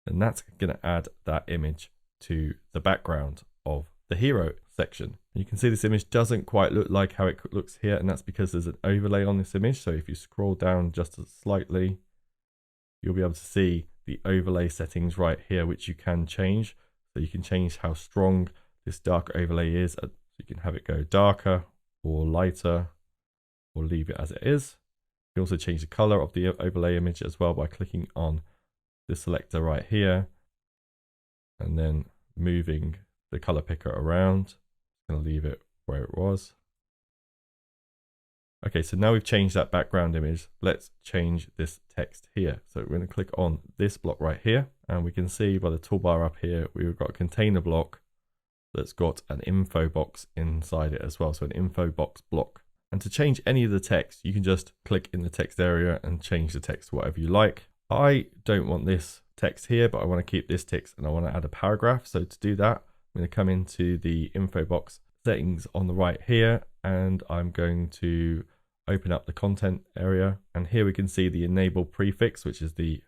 And that's going to add that image to the background of the hero section. You can see this image doesn't quite look like how it looks here, and that's because there's an overlay on this image. So if you scroll down just slightly, you'll be able to see the overlay settings right here, which you can change. So you can change how strong this dark overlay is. So you can have it go darker or lighter, or leave it as it is. You can also change the color of the overlay image as well by clicking on the selector right here and then moving the color picker around. I'm going to leave it where it was. Okay, so now we've changed that background image. Let's change this text here. So we're going to click on this block right here, and we can see by the toolbar up here, we've got a container block that's got an info box inside it as well. So an info box block. And to change any of the text, you can just click in the text area and change the text to whatever you like. I don't want this text here, but I want to keep this text and I want to add a paragraph. So to do that, I'm going to come into the info box settings on the right here, and I'm going to open up the content area. And here we can see the enable prefix, which is the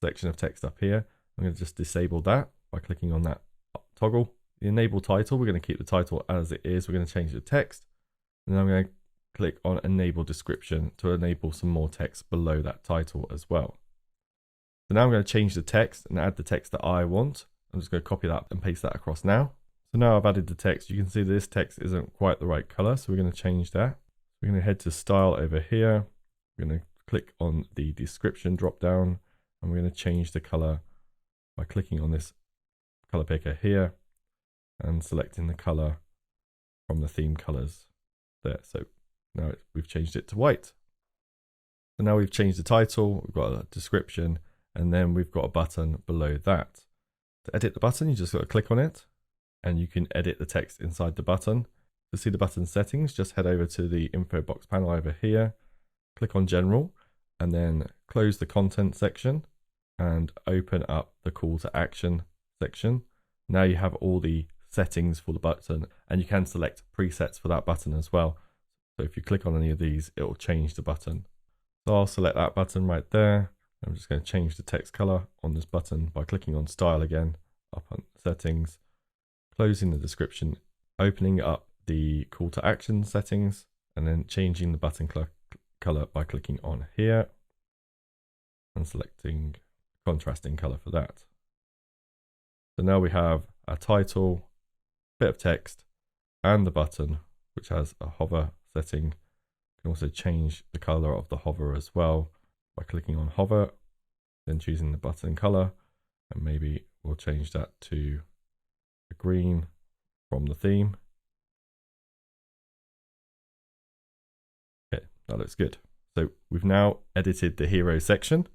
section of text up here. I'm going to just disable that by clicking on that toggle. The enable title, we're going to keep the title as it is. We're going to change the text, and then I'm going to click on enable description to enable some more text below that title as well. So now I'm going to change the text and add the text that I want. I'm just going to copy that and paste that across now. So now I've added the text. You can see this text isn't quite the right color, so we're going to change that. We're going to head to style over here. We're going to click on the description drop down, and we're going to change the color by clicking on this color picker here and selecting the color from the theme colors there. So now we've changed it to white. So now we've changed the title, we've got a description, and then we've got a button below that. To edit the button, you just got to click on it, and you can edit the text inside the button. To see the button settings, just head over to the info box panel over here, click on general, and then close the content section and open up the call to action section. Now you have all the settings for the button, and you can select presets for that button as well. So if you click on any of these, it will change the button. So I'll select that button right there. I'm just going to change the text color on this button by clicking on style again, up on settings, closing the description, opening up the call to action settings, and then changing the button color by clicking on here and selecting contrasting color for that. So now we have our title, bit of text, and the button, which has a hover setting. You can also change the color of the hover as well by clicking on hover, then choosing the button color, and maybe we'll change that to the green from the theme. Okay, that looks good. So we've now edited the hero section.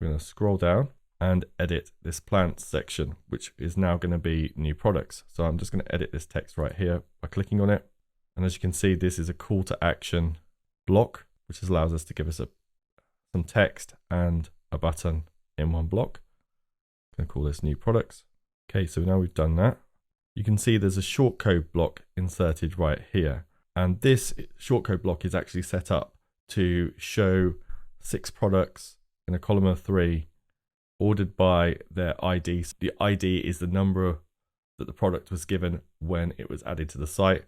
We're going to scroll down and edit this plants section, which is now going to be new products. So I'm just going to edit this text right here by clicking on it. And as you can see, this is a call to action block, which allows us to give us some text and a button in one block. I'm going to call this new products. Okay, so now we've done that. You can see there's a shortcode block inserted right here. And this shortcode block is actually set up to show 6 products in a column of 3 ordered by their ID. The ID is the number that the product was given when it was added to the site,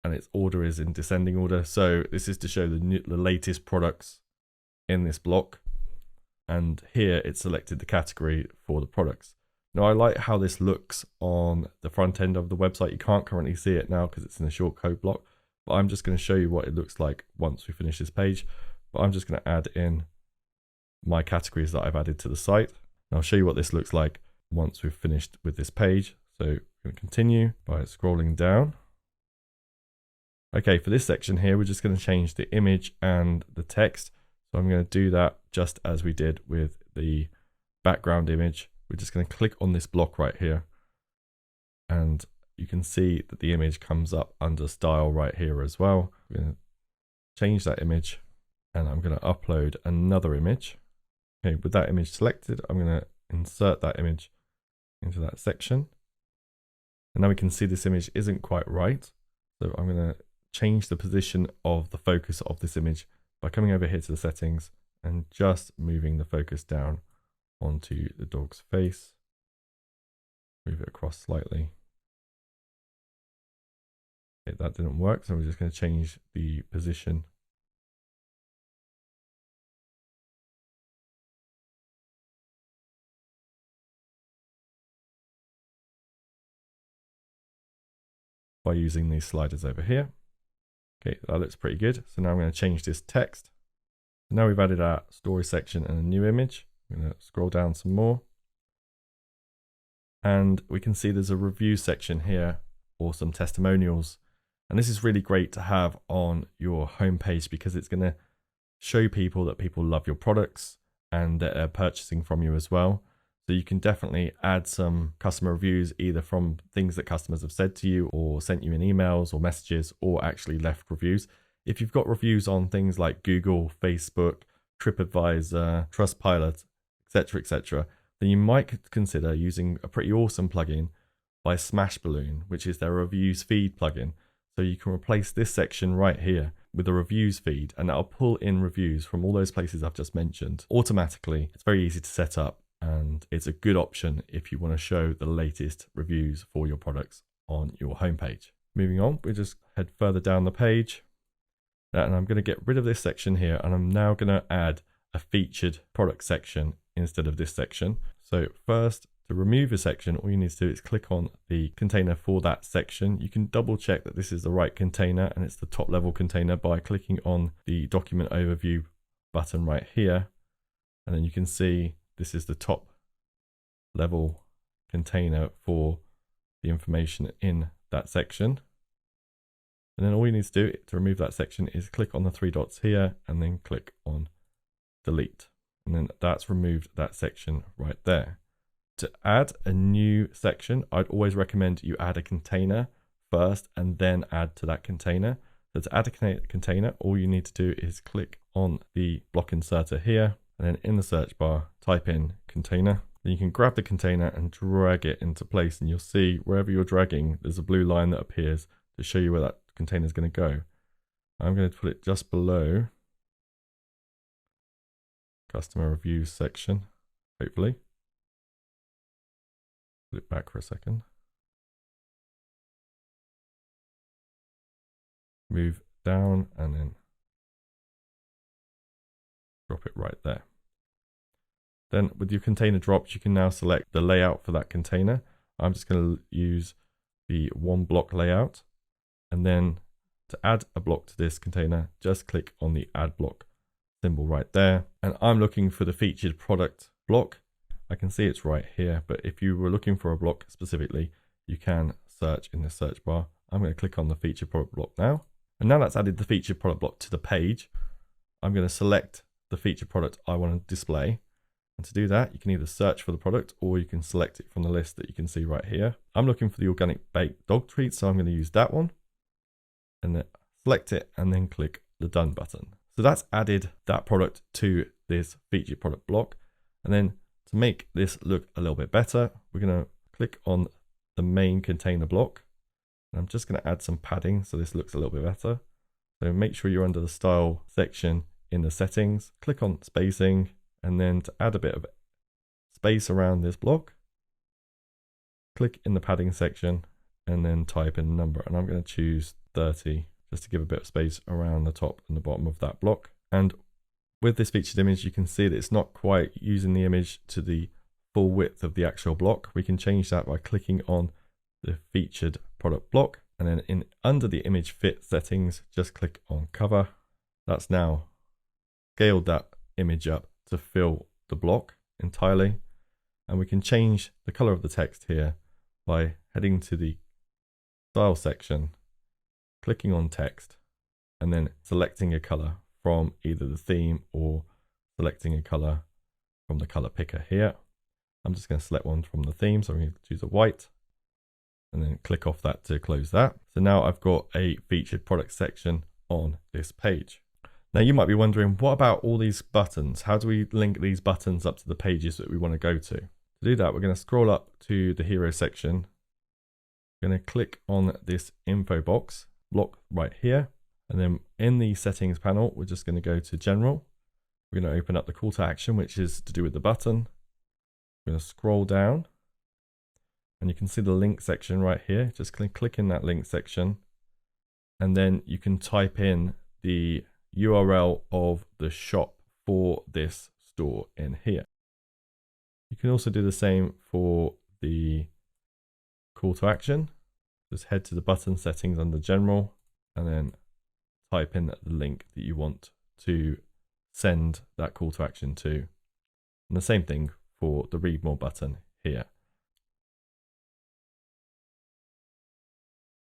and its order is in descending order. So this is to show the latest products in this block. And here it's selected the category for the products. Now I like how this looks on the front end of the website. You can't currently see it now because it's in a shortcode block, but I'm just going to show you what it looks like once we finish this page. But I'm just going to add in my categories that I've added to the site. And I'll show you what this looks like once we've finished with this page. So we're going to continue by scrolling down. Okay, for this section here, we're just going to change the image and the text. So I'm going to do that just as we did with the background image. We're just going to click on this block right here, and you can see that the image comes up under style right here as well. We're going to change that image, and I'm going to upload another image. Okay, with that image selected, I'm going to insert that image into that section. And now we can see this image isn't quite right. So I'm going to change the position of the focus of this image by coming over here to the settings and just moving the focus down onto the dog's face. Move it across slightly. Okay, that didn't work, so we're just going to change the position. By using these sliders over here. Okay, that looks pretty good. So now I'm going to change this text. So now we've added our story section and a new image. I'm going to scroll down some more. And we can see there's a review section here or some testimonials. And this is really great to have on your homepage because it's going to show people that people love your products and that they're purchasing from you as well. So you can definitely add some customer reviews, either from things that customers have said to you or sent you in emails or messages, or actually left reviews. If you've got reviews on things like Google, Facebook, TripAdvisor, Trustpilot, etc., then you might consider using a pretty awesome plugin by Smashballoon, which is their reviews feed plugin. So you can replace this section right here with a reviews feed, and that'll pull in reviews from all those places I've just mentioned automatically. It's very easy to set up, and it's a good option if you want to show the latest reviews for your products on your homepage. Moving on, we just head further down the page, and I'm going to get rid of this section here, and I'm now going to add a featured product section instead of this section. So first, to remove a section, all you need to do is click on the container for that section. You can double check that this is the right container and it's the top level container by clicking on the document overview button right here. And then you can see this is the top level container for the information in that section. And then all you need to do to remove that section is click on the three dots here and then click on delete. And then that's removed that section right there. To add a new section, I'd always recommend you add a container first and then add to that container. So to add a container, all you need to do is click on the block inserter here, and then in the search bar, type in container. Then you can grab the container and drag it into place, and you'll see wherever you're dragging, there's a blue line that appears to show you where that container is going to go. I'm going to put it just below customer reviews section, hopefully. Put it back for a second. Move down and then drop it right there. Then with your container dropped, you can now select the layout for that container. I'm just going to use the one block layout, and then to add a block to this container, just click on the add block symbol right there. And I'm looking for the featured product block. I can see it's right here, but if you were looking for a block specifically, you can search in the search bar. I'm going to click on the featured product block now. And now that's added the featured product block to the page, I'm going to select the featured product I want to display. And to do that, you can either search for the product or you can select it from the list that you can see right here. I'm looking for the organic baked dog treat, so I'm going to use that one. And then select it and then click the done button. So that's added that product to this featured product block. And then to make this look a little bit better, we're going to click on the main container block. And I'm just going to add some padding so this looks a little bit better. So make sure you're under the style section in the settings, click on spacing, and then to add a bit of space around this block, click in the padding section and then type in a number. And I'm going to choose 30 just to give a bit of space around the top and the bottom of that block. And with this featured image, you can see that it's not quite using the image to the full width of the actual block. We can change that by clicking on the featured product block, and then under the image fit settings, just click on cover. That's now scaled that image up to fill the block entirely. And we can change the color of the text here by heading to the style section, clicking on text, and then selecting a color from either the theme or selecting a color from the color picker here. I'm just going to select one from the theme, so I'm going to choose a white and then click off that to close that. So now I've got a featured product section on this page. Now you might be wondering, what about all these buttons? How do we link these buttons up to the pages that we want to go to? To do that, we're going to scroll up to the hero section. We're going to click on this info box block right here. And then in the settings panel, we're just going to go to general. We're going to open up the call to action, which is to do with the button. We're going to scroll down and you can see the link section right here. Just click in that link section and then you can type in the URL of the shop for this store in here. You can also do the same for the call to action. Just head to the button settings under general and then type in the link that you want to send that call to action to. And the same thing for the read more button here.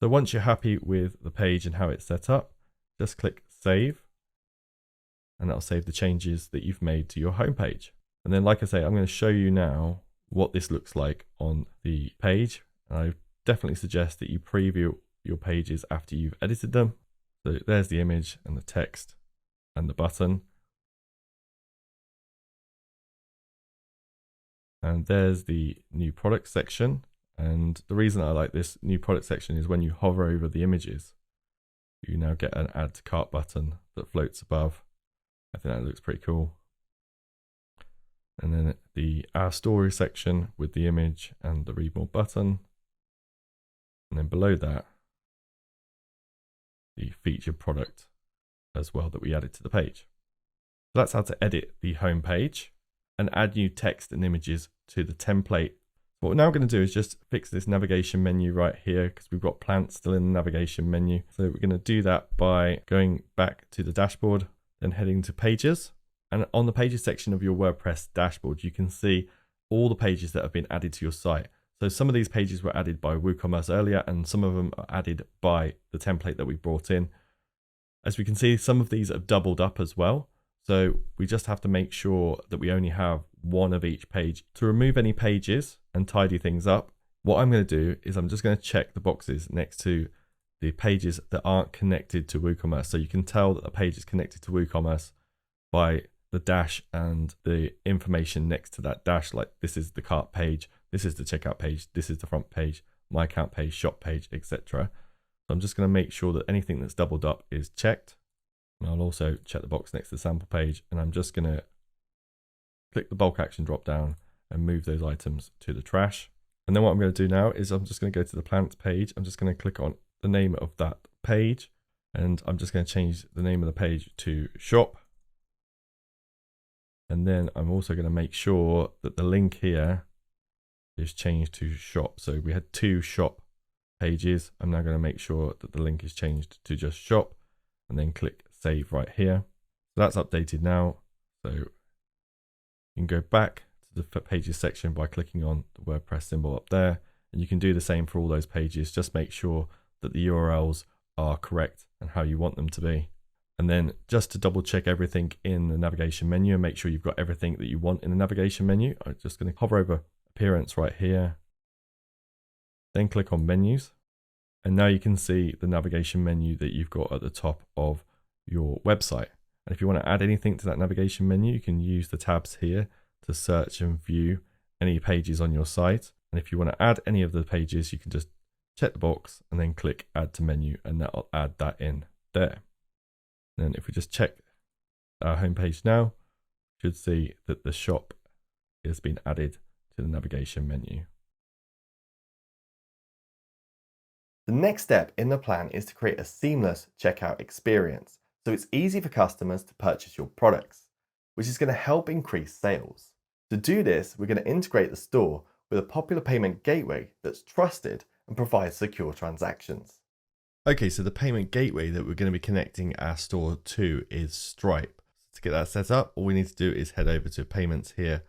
So once you're happy with the page and how it's set up, just click save, and that'll save the changes that you've made to your homepage. And then, like I say, I'm going to show you now what this looks like on the page. I definitely suggest that you preview your pages after you've edited them. So there's the image and the text and the button. And there's the new product section. And the reason I like this new product section is when you hover over the images, you now get an add to cart button that floats above. I think that looks pretty cool. And then the our story section with the image and the read more button. And then below that, the featured product as well that we added to the page. So that's how to edit the home page and add new text and images to the template. What we're now going to do is just fix this navigation menu right here because we've got plants still in the navigation menu. So we're going to do that by going back to the dashboard, then heading to pages. And on the pages section of your WordPress dashboard, you can see all the pages that have been added to your site. So some of these pages were added by WooCommerce earlier, and some of them are added by the template that we brought in. As we can see, some of these have doubled up as well. So we just have to make sure that we only have one of each page. To remove any pages and tidy things up, what I'm going to do is I'm just going to check the boxes next to the pages that aren't connected to WooCommerce. So you can tell that the page is connected to WooCommerce by the dash and the information next to that dash, like this is the cart page, this is the checkout page, this is the front page, my account page, shop page, etc. So I'm just going to make sure that anything that's doubled up is checked. And I'll also check the box next to the sample page, and I'm just going to click the bulk action drop down and move those items to the trash. And then what I'm going to do now is I'm just going to go to the plants page. I'm just going to click on the name of that page, and I'm just going to change the name of the page to shop. And then I'm also going to make sure that the link here is changed to shop. So we had two shop pages. I'm now going to make sure that the link is changed to just shop, and then click save right here. So that's updated now. So you can go back to the pages section by clicking on the WordPress symbol up there, and you can do the same for all those pages. Just make sure that the URLs are correct and how you want them to be. And then just to double check everything in the navigation menu and make sure you've got everything that you want in the navigation menu, I'm just going to hover over appearance right here, then click on menus. And now you can see the navigation menu that you've got at the top of your website. And if you want to add anything to that navigation menu, you can use the tabs here to search and view any pages on your site. And if you want to add any of the pages, you can just check the box and then click add to menu, and that'll add that in there. And then if we just check our homepage now, you should see that the shop has been added to the navigation menu. The next step in the plan is to create a seamless checkout experience, so it's easy for customers to purchase your products, which is going to help increase sales. To do this, we're going to integrate the store with a popular payment gateway that's trusted and provides secure transactions. Okay, so the payment gateway that we're going to be connecting our store to is Stripe. To get that set up, all we need to do is head over to payments here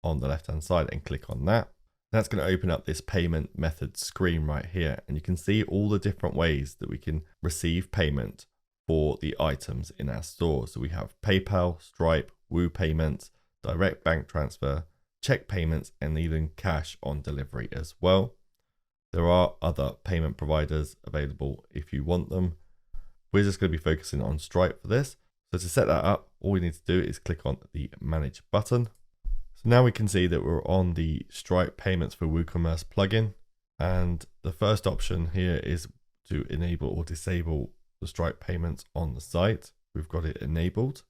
on the left hand side and click on that. That's going to open up this payment method screen right here, and you can see all the different ways that we can receive payment for the items in our store. So we have PayPal, Stripe, Woo Payments, direct bank transfer, check payments, and even cash on delivery as well. There are other payment providers available if you want them. We're just going to be focusing on Stripe for this. So to set that up, all we need to do is click on the Manage button. So now we can see that we're on the Stripe Payments for WooCommerce plugin. And the first option here is to enable or disable the Stripe payments on the site. We've got it enabled.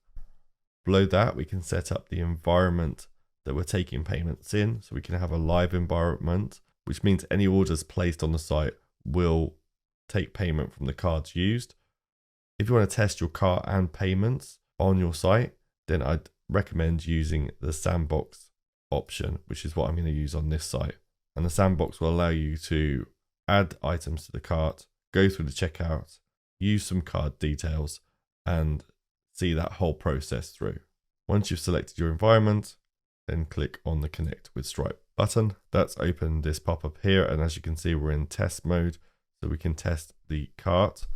Below that, we can set up the environment that we're taking payments in. So we can have a live environment, which means any orders placed on the site will take payment from the cards used. If you want to test your cart and payments on your site, then I'd recommend using the sandbox option, which is what I'm going to use on this site. And the sandbox will allow you to add items to the cart, go through the checkout, use some card details, and see that whole process through. Once you've selected your environment, then click on the Connect with Stripe button. That's opened this pop-up here, and as you can see, we're in test mode, so we can test the cart.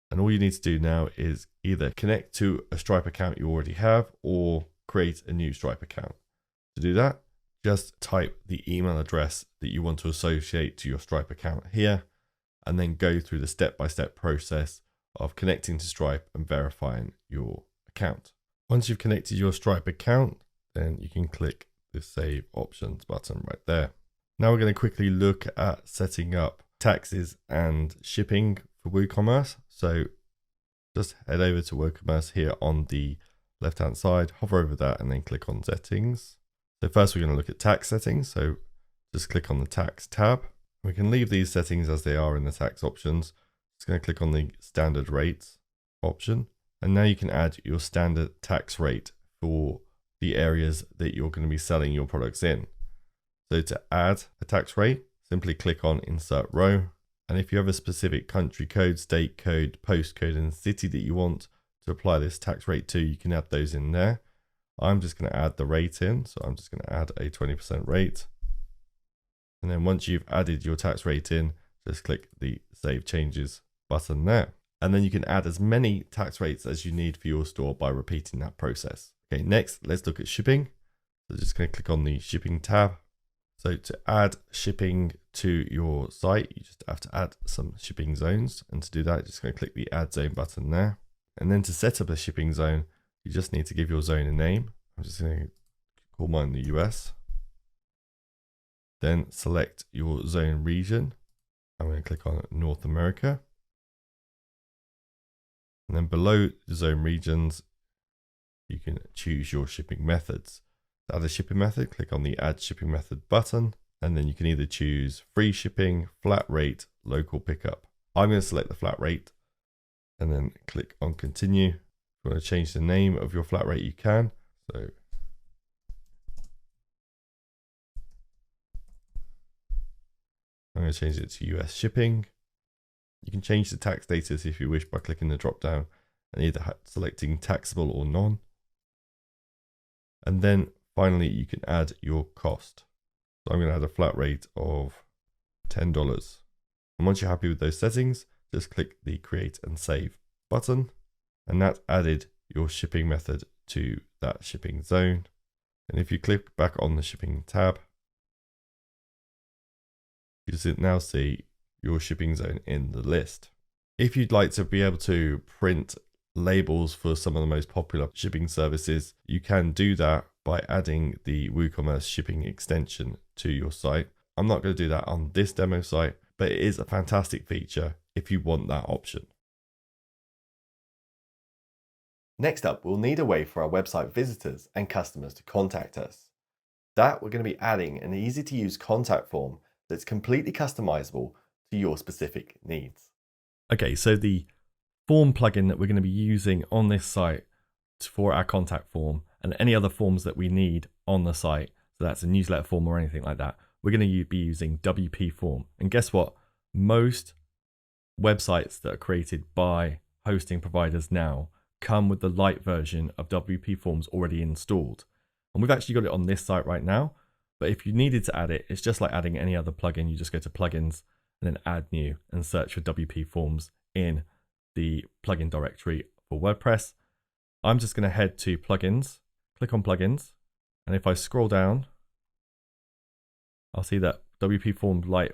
And all you need to do now is either connect to a Stripe account you already have or create a new Stripe account. To do that, just type the email address that you want to associate to your Stripe account here, and then go through the step-by-step process of connecting to Stripe and verifying your account. Once you've connected your Stripe account, then you can click the Save Options button right there. Now we're going to quickly look at setting up taxes and shipping for WooCommerce. So just head over to WooCommerce here on the left-hand side, hover over that, and then click on Settings. So first we're going to look at tax settings. So just click on the Tax tab. We can leave these settings as they are in the tax options. Just going to click on the Standard Rates option. And now you can add your standard tax rate for the areas that you're going to be selling your products in. So to add a tax rate, simply click on Insert Row. And if you have a specific country code, state code, postcode, and city that you want to apply this tax rate to, you can add those in there. I'm just going to add the rate in. So I'm just going to add a 20% rate. And then once you've added your tax rate in, just click the Save Changes button there. And then you can add as many tax rates as you need for your store by repeating that process. Okay, next, let's look at shipping. So just going to click on the Shipping tab. So to add shipping to your site, you just have to add some shipping zones. And to do that, just going to click the Add Zone button there. And then to set up a shipping zone, you just need to give your zone a name. I'm just going to call mine the US. Then select your zone region. I'm going to click on North America. And then below the zone regions, you can choose your shipping methods. To add a shipping method, click on the Add Shipping Method button, and then you can either choose free shipping, flat rate, local pickup. I'm going to select the flat rate and then click on Continue. If you want to change the name of your flat rate, you can. So I'm going to change it to US shipping. You can change the tax status if you wish by clicking the drop down and either selecting taxable or none. And then finally, you can add your cost. So I'm going to add a flat rate of $10. And once you're happy with those settings, just click the Create and Save button. And that added your shipping method to that shipping zone. And if you click back on the Shipping tab, you now see your shipping zone in the list. If you'd like to be able to print labels for some of the most popular shipping services, you can do that by adding the WooCommerce shipping extension to your site. I'm not going to do that on this demo site, but it is a fantastic feature if you want that option. Next up, we'll need a way for our website visitors and customers to contact us. That we're going to be adding an easy to use contact form that's completely customizable to your specific needs. Okay, so the form plugin that we're going to be using on this site for our contact form and any other forms that we need on the site, so that's a newsletter form or anything like that, we're going to be using WPForm. And guess what? Most websites that are created by hosting providers now come with the light version of WPForms already installed. And we've actually got it on this site right now, but if you needed to add it, it's just like adding any other plugin. You just go to Plugins and then Add New and search for WPForms in the plugin directory for WordPress. I'm just going to head to Plugins, click on Plugins, and if I scroll down, I'll see that WPForms Lite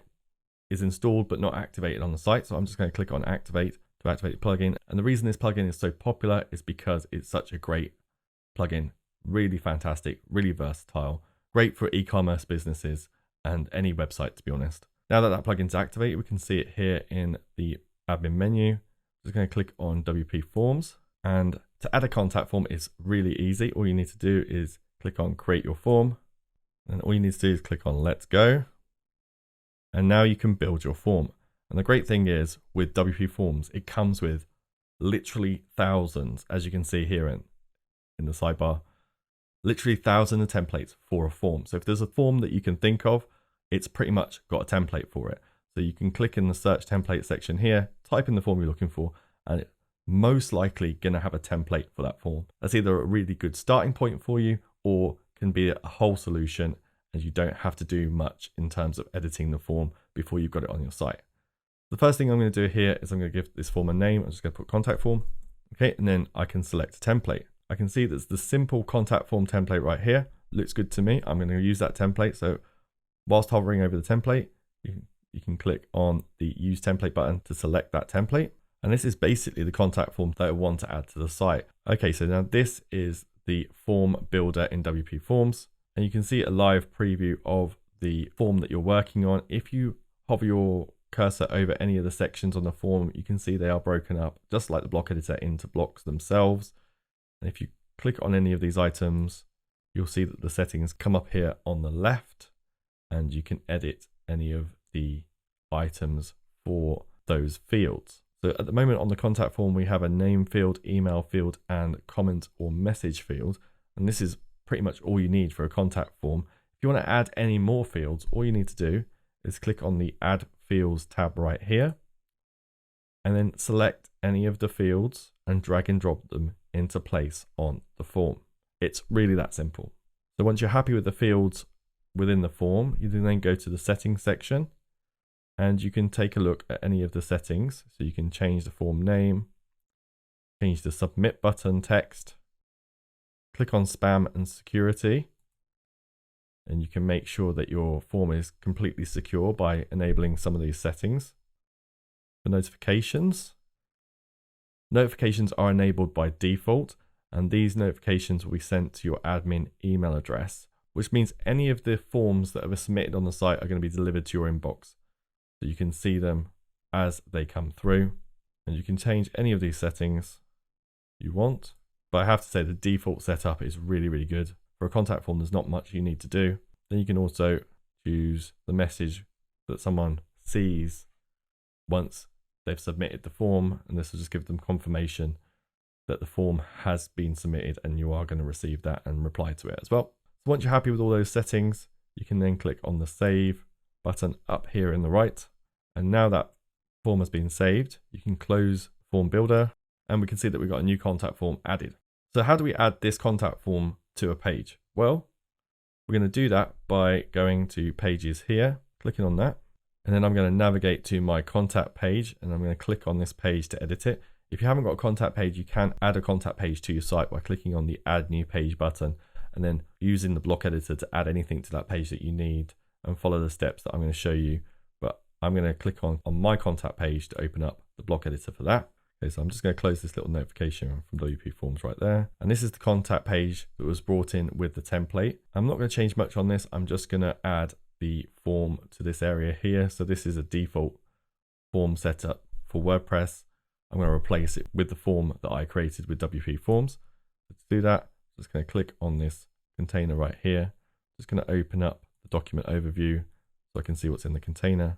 is installed but not activated on the site. So I'm just going to click on Activate to activate the plugin. And the reason this plugin is so popular is because it's such a great plugin, really fantastic, really versatile, great for e-commerce businesses and any website, to be honest. Now that that plugin's activated, we can see it here in the admin menu. I'm just going to click on WPForms, and to add a contact form is really easy. All you need to do is click on Create Your Form, and all you need to do is click on Let's Go. And now you can build your form. And the great thing is with WPForms, it comes with literally thousands, as you can see here in the sidebar, literally thousands of templates for a form. So if there's a form that you can think of, it's pretty much got a template for it. So you can click in the search template section here, type in the form you're looking for, and it's most likely going to have a template for that form. That's either a really good starting point for you or can be a whole solution, and you don't have to do much in terms of editing the form before you've got it on your site. The first thing I'm going to do here is I'm going to give this form a name. I'm just going to put contact form. Okay, and then I can select a template. I can see there's the simple contact form template right here. Looks good to me. I'm going to use that template. So whilst hovering over the template, you can click on the use template button to select that template. And this is basically the contact form that I want to add to the site. Okay, so now this is the form builder in WPForms, and you can see a live preview of the form that you're working on. If you hover your cursor over any of the sections on the form, you can see they are broken up just like the block editor into blocks themselves. And if you click on any of these items, you'll see that the settings come up here on the left, and you can edit any of the items for those fields. So at the moment on the contact form, we have a name field, email field, and comment or message field. And this is pretty much all you need for a contact form. If you want to add any more fields, all you need to do is click on the Add Fields tab right here, and then select any of the fields and drag and drop them into place on the form. It's really that simple. So once you're happy with the fields within the form, you can then go to the settings section, and you can take a look at any of the settings. So you can change the form name, change the submit button text, click on spam and security, and you can make sure that your form is completely secure by enabling some of these settings. For notifications are enabled by default, and these notifications will be sent to your admin email address, which means any of the forms that are submitted on the site are going to be delivered to your inbox. So you can see them as they come through, and you can change any of these settings you want. But I have to say the default setup is really, really good. For a contact form, there's not much you need to do. Then you can also choose the message that someone sees once they've submitted the form, and this will just give them confirmation that the form has been submitted and you are going to receive that and reply to it as well. So once you're happy with all those settings, you can then click on the Save button up here in the right. And now that form has been saved, you can close Form Builder, and we can see that we've got a new contact form added. So how do we add this contact form to a page? Well, we're going to do that by going to Pages here, clicking on that, and then I'm going to navigate to my contact page, and I'm going to click on this page to edit it. If you haven't got a contact page, you can add a contact page to your site by clicking on the Add New Page button, and then using the block editor to add anything to that page that you need, and follow the steps that I'm going to show you. But I'm going to click on my contact page to open up the block editor for that. Okay, so I'm just going to close this little notification from WPForms right there. And this is the contact page that was brought in with the template. I'm not going to change much on this. I'm just going to add the form to this area here. So this is a default form setup for WordPress. I'm going to replace it with the form that I created with WPForms. To do that, I'm just going to click on this container right here. Just going to open up the document overview so I can see what's in the container.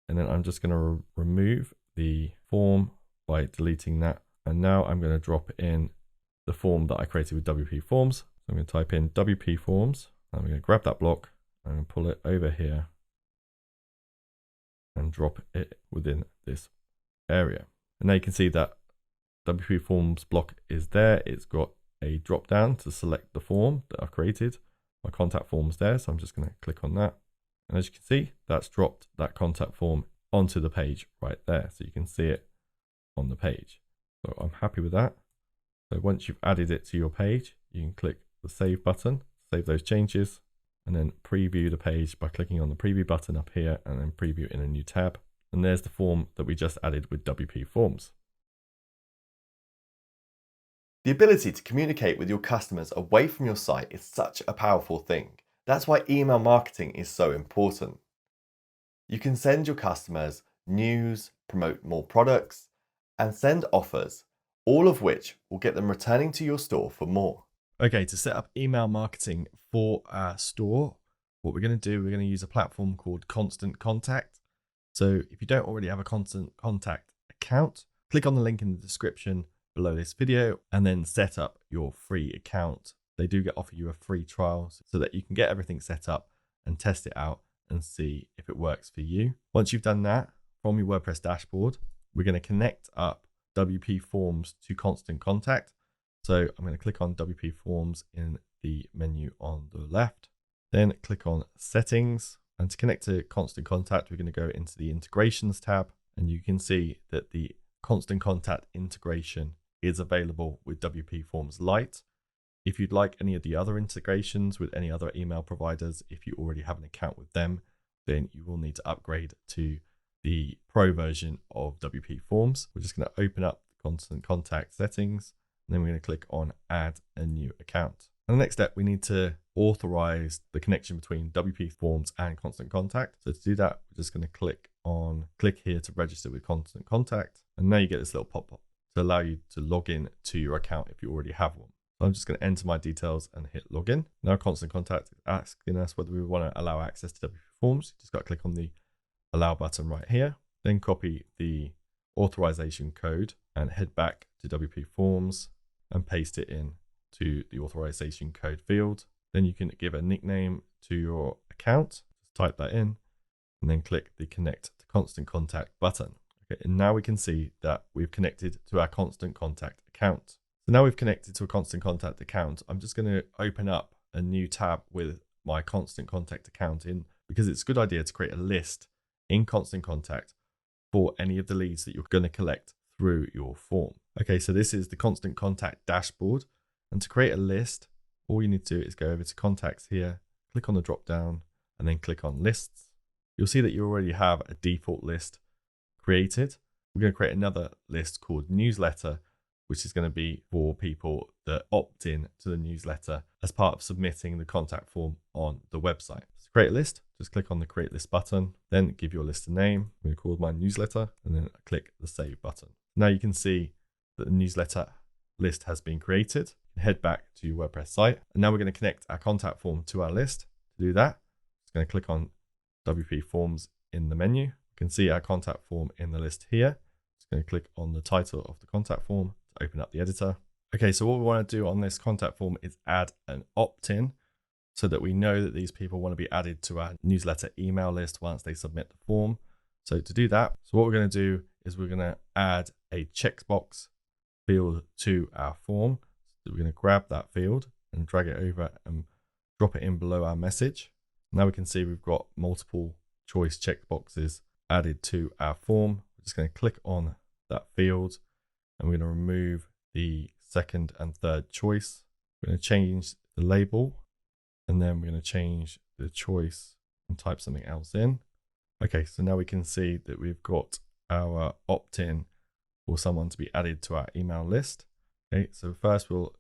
And then I'm just going to remove the form by deleting that. And now I'm going to drop in the form that I created with WPForms. So I'm going to type in WPForms. I'm going to grab that block and pull it over here and drop it within this area. And now you can see that WPForms block is there. It's got a drop down to select the form that I've created. My contact form's there, so I'm just going to click on that. And as you can see, that's dropped that contact form onto the page right there. So you can see it on the page. So I'm happy with that. So once you've added it to your page, you can click the Save button, save those changes, and then preview the page by clicking on the Preview button up here and then preview in a new tab. And there's the form that we just added with WPForms. The ability to communicate with your customers away from your site is such a powerful thing. That's why email marketing is so important. You can send your customers news, promote more products, and send offers, all of which will get them returning to your store for more. Okay, to set up email marketing for our store, what we're going to do, we're going to use a platform called Constant Contact. So if you don't already have a Constant Contact account, click on the link in the description below this video and then set up your free account. They do offer you a free trial so that you can get everything set up and test it out and see if it works for you. Once you've done that, from your WordPress dashboard, we're going to connect up WPForms to Constant Contact. So I'm going to click on WPForms in the menu on the left, then click on Settings. And to connect to Constant Contact, we're going to go into the Integrations tab, and you can see that the Constant Contact integration is available with WPForms Lite. If you'd like any of the other integrations with any other email providers, if you already have an account with them, then you will need to upgrade to the Pro version of WPForms. We're just going to open up the Constant Contact settings, and then we're going to click on Add a New Account. And the next step, we need to authorize the connection between WPForms and Constant Contact. So to do that, we're just going to click here to register with Constant Contact. And now you get this little pop-up to allow you to log in to your account if you already have one. So I'm just going to enter my details and hit login. Now Constant Contact is asking us whether we want to allow access to WPForms. Just got to click on the allow button right here, then copy the authorization code and head back to WPForms and paste it in to the authorization code field. Then you can give a nickname to your account, just type that in, and then click the connect to Constant Contact button. Okay, and now we can see that we've connected to our Constant Contact account. So now we've connected to a Constant Contact account. I'm just going to open up a new tab with my Constant Contact account in, because it's a good idea to create a list in Constant Contact for any of the leads that you're going to collect through your form. Okay, so this is the Constant Contact dashboard. And to create a list, all you need to do is go over to Contacts here, click on the drop down, and then click on Lists. You'll see that you already have a default list created. We're going to create another list called Newsletter, which is going to be for people that opt in to the newsletter as part of submitting the contact form on the website. To create a list, just click on the Create List button, then give your list a name. I'm going to call my newsletter, and then click the Save button. Now you can see that the newsletter list has been created. Head back to your WordPress site, and now we're going to connect our contact form to our list. To do that, just going to click on WPForms in the menu. You can see our contact form in the list here. Just going to click on the title of the contact form to open up the editor. Okay, so what we want to do on this contact form is add an opt-in so that we know that these people want to be added to our newsletter email list once they submit the form. So to do that, what we're going to do is we're going to add a checkbox field to our form. So we're going to grab that field and drag it over and drop it in below our message. Now we can see we've got multiple choice checkboxes added to our form. We're just going to click on that field, and we're going to remove the second and third choice. We're going to change the label, and then we're going to change the choice and type something else in. Okay, so now we can see that we've got our opt-in for someone to be added to our email list. Okay, so first we'll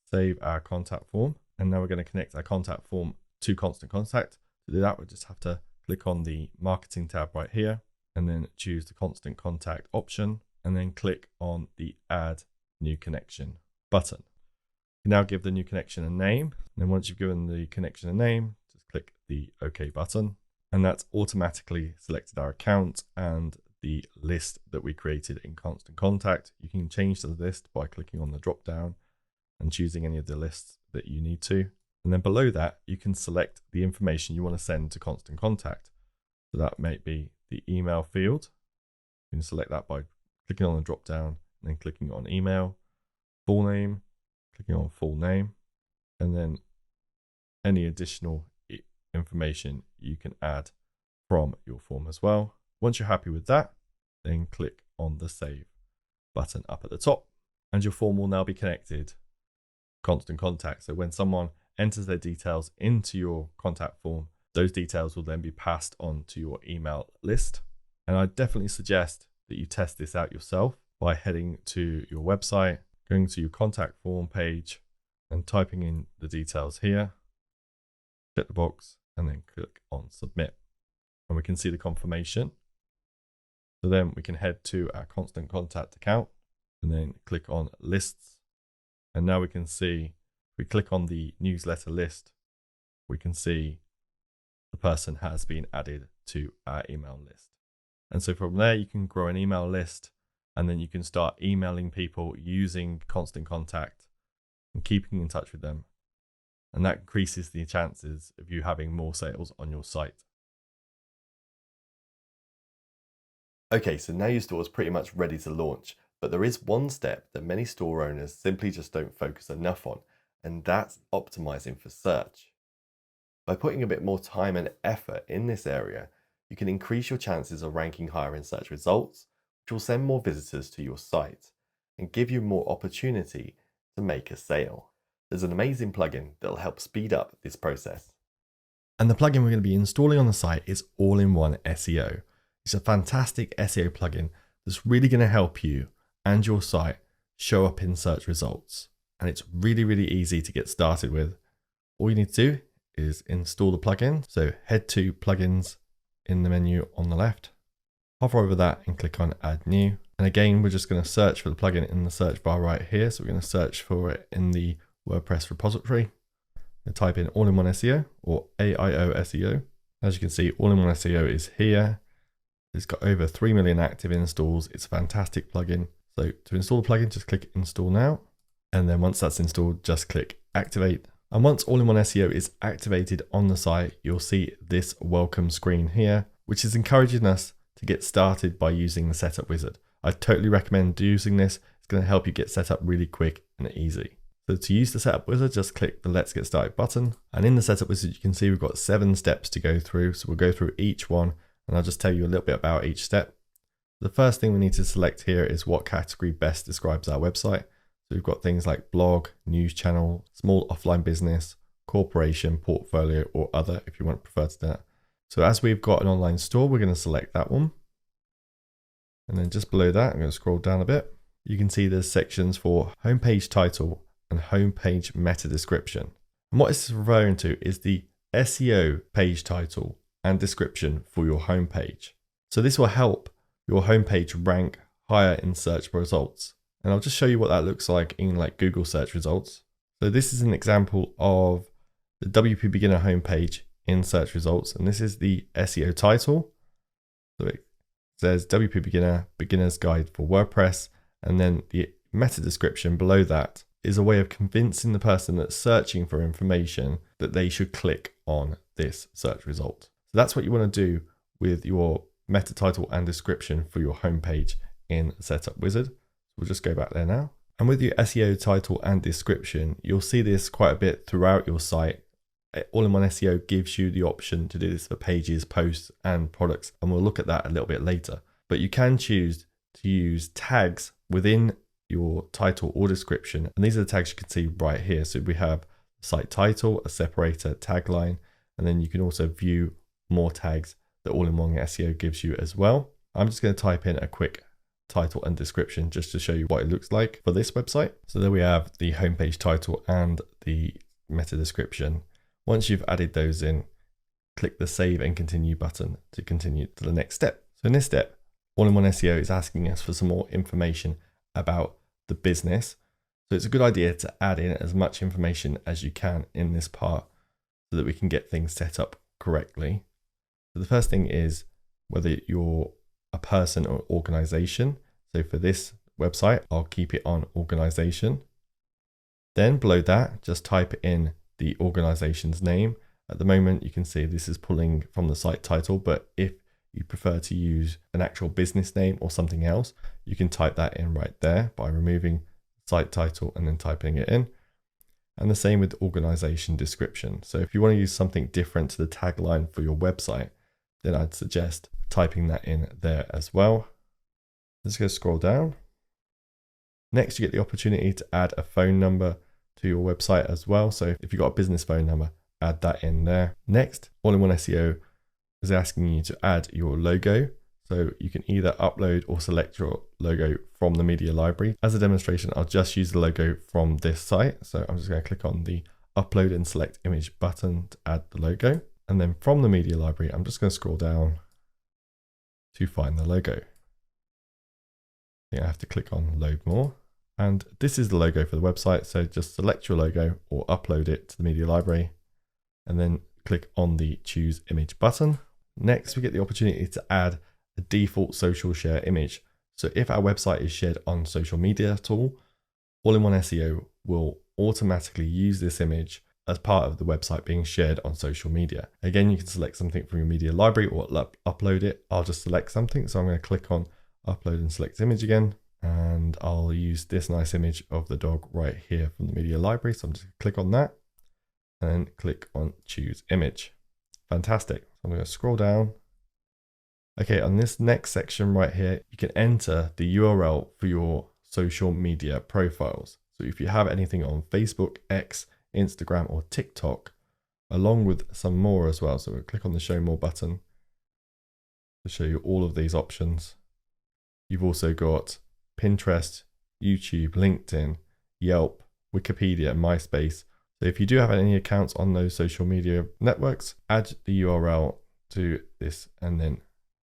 save our contact form, and now we're going to connect our contact form to Constant Contact. To do that, we'll just have to click on the Marketing tab right here, and then choose the Constant Contact option, and then click on the Add New Connection button. You now give the new connection a name, and then once you've given the connection a name, just click the OK button, and that's automatically selected our account and the list that we created in Constant Contact. You can change the list by clicking on the drop down and choosing any of the lists that you need to. And then below that, you can select the information you want to send to Constant Contact. So that might be the email field. You can select that by clicking on the drop down and then clicking on email, full name, clicking on full name, and then any additional information you can add from your form as well. Once you're happy with that, then click on the Save button up at the top, and your form will now be connected to Constant Contact. So when someone enters their details into your contact form, those details will then be passed on to your email list. And I definitely suggest that you test this out yourself by heading to your website, going to your contact form page, and typing in the details here. Check the box, and then click on Submit. And we can see the confirmation. So then we can head to our Constant Contact account and then click on Lists. And now we can see, if we click on the newsletter list, we can see the person has been added to our email list. And so from there, you can grow an email list, and then you can start emailing people using constant contact and keeping in touch with them. And that increases the chances of you having more sales on your site. Okay, so now your store is pretty much ready to launch, but there is one step that many store owners simply just don't focus enough on, and that's optimizing for search. By putting a bit more time and effort in this area, you can increase your chances of ranking higher in search results, which will send more visitors to your site and give you more opportunity to make a sale. There's an amazing plugin that'll help speed up this process. And the plugin we're going to be installing on the site is All-in-One SEO. It's a fantastic SEO plugin that's really going to help you and your site show up in search results. And it's really, really easy to get started with. All you need to do is install the plugin. So head to plugins in the menu on the left, hover over that and click on add new. And again, we're just going to search for the plugin in the search bar right here. So we're going to search for it in the WordPress repository and type in All-in-One SEO or AIO SEO. As you can see, All-in-One SEO is here. It's got over 3 million active installs. It's a fantastic plugin. So to install the plugin, just click install now. And then once that's installed, just click activate. And once All-in-One SEO is activated on the site, you'll see this welcome screen here, which is encouraging us to get started by using the setup wizard. I totally recommend using this. It's going to help you get set up really quick and easy. So to use the setup wizard, just click the let's get started button. And in the setup wizard, you can see we've got 7 steps to go through. So we'll go through each one and I'll just tell you a little bit about each step. The first thing we need to select here is what category best describes our website. So we've got things like blog, news channel, small offline business, corporation, portfolio, or other if you want to prefer to that. So as we've got an online store, we're going to select that one. And then just below that, I'm going to scroll down a bit. You can see there's sections for homepage title and homepage meta description. And what this is referring to is the SEO page title and description for your homepage. So this will help your homepage rank higher in search results. And I'll just show you what that looks like in like Google search results. So this is an example of the WP Beginner homepage in search results. And this is the SEO title. So it says WP Beginner, Beginner's Guide for WordPress. And then the meta description below that is a way of convincing the person that's searching for information that they should click on this search result. So that's what you want to do with your meta title and description for your homepage in Setup Wizard. We'll just go back there now. And with your SEO title and description, you'll see this quite a bit throughout your site. All-in-One SEO gives you the option to do this for pages, posts, and products. And we'll look at that a little bit later. But you can choose to use tags within your title or description. And these are the tags you can see right here. So we have site title, a separator, tagline, and then you can also view more tags that All-in-One SEO gives you as well. I'm just going to type in a quick title and description just to show you what it looks like for this website. So there we have the homepage title and the meta description. Once you've added those in, click the save and continue button to continue to the next step. So in this step, All-in-One SEO is asking us for some more information about the business. So it's a good idea to add in as much information as you can in this part so that we can get things set up correctly. So the first thing is whether you're a person or organization. So for this website, I'll keep it on organization. Then below that, just type in the organization's name. At the moment, you can see this is pulling from the site title, but if you prefer to use an actual business name or something else, you can type that in right there by removing site title and then typing it in. And the same with organization description. So if you want to use something different to the tagline for your website, then I'd suggest typing that in there as well. Let's go scroll down. Next, you get the opportunity to add a phone number to your website as well. So if you've got a business phone number, add that in there. Next, All-in-One SEO is asking you to add your logo. So you can either upload or select your logo from the media library. As a demonstration, I'll just use the logo from this site. So I'm just going to click on the upload and select image button to add the logo. And then from the media library, I'm just going to scroll down to find the logo. I have to click on load more. And this is the logo for the website. So just select your logo or upload it to the media library and then click on the choose image button. Next, we get the opportunity to add a default social share image. So if our website is shared on social media tool, All-in-One SEO will automatically use this image as part of the website being shared on social media. Again, you can select something from your media library or upload it. I'll just select something. So I'm going to click on upload and select image again. And I'll use this nice image of the dog right here from the media library. So I'm just going to click on that and then click on choose image. Fantastic. So I'm going to scroll down. Okay, on this next section right here, you can enter the URL for your social media profiles. So if you have anything on Facebook, X, Instagram, or TikTok, along with some more as well. So we'll click on the show more button to show you all of these options. You've also got Pinterest, YouTube, LinkedIn, Yelp, Wikipedia, and MySpace. So if you do have any accounts on those social media networks, add the URL to this, and then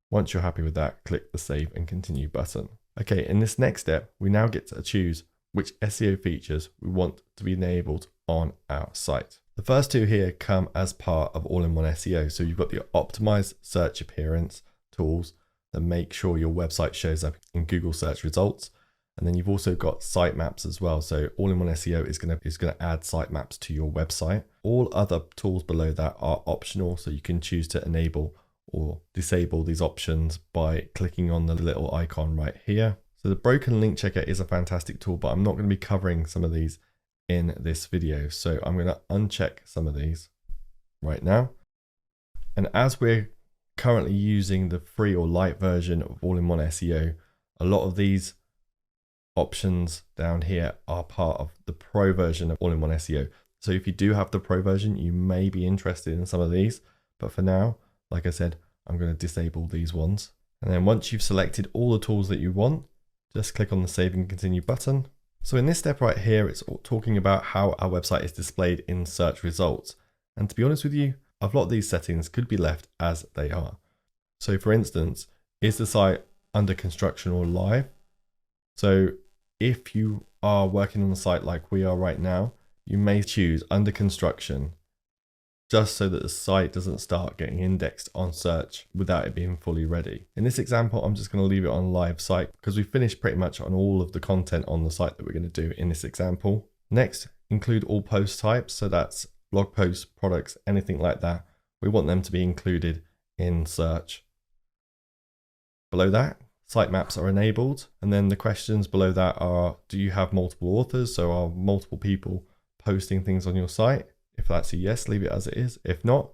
once you're happy with that, click the save and continue button. Okay, in this next step, we now get to choose which SEO features we want to be enabled on our site. The first two here come as part of All-in-One SEO. So you've got the optimized search appearance tools that make sure your website shows up in Google search results. And then you've also got sitemaps as well. So All-in-One SEO is going to add sitemaps to your website. All other tools below that are optional. So you can choose to enable or disable these options by clicking on the little icon right here. So the broken link checker is a fantastic tool, but I'm not going to be covering some of these in this video. So I'm going to uncheck some of these right now. And as we're currently using the free or light version of All-in-One SEO, a lot of these options down here are part of the pro version of All-in-One SEO. So if you do have the pro version, you may be interested in some of these, but for now, like I said, I'm going to disable these ones. And then once you've selected all the tools that you want, just click on the save and continue button. So in this step right here, it's talking about how our website is displayed in search results. And to be honest with you, a lot of these settings could be left as they are. So for instance, is the site under construction or live? So if you are working on the site like we are right now, you may choose under construction, just so that the site doesn't start getting indexed on search without it being fully ready. In this example, I'm just going to leave it on live site because we finished pretty much on all of the content on the site that we're going to do in this example. Next, include all post types. So that's blog posts, products, anything like that. We want them to be included in search. Below that, sitemaps are enabled. And then the questions below that are, do you have multiple authors? So are multiple people posting things on your site? If that's a yes, leave it as it is. If not,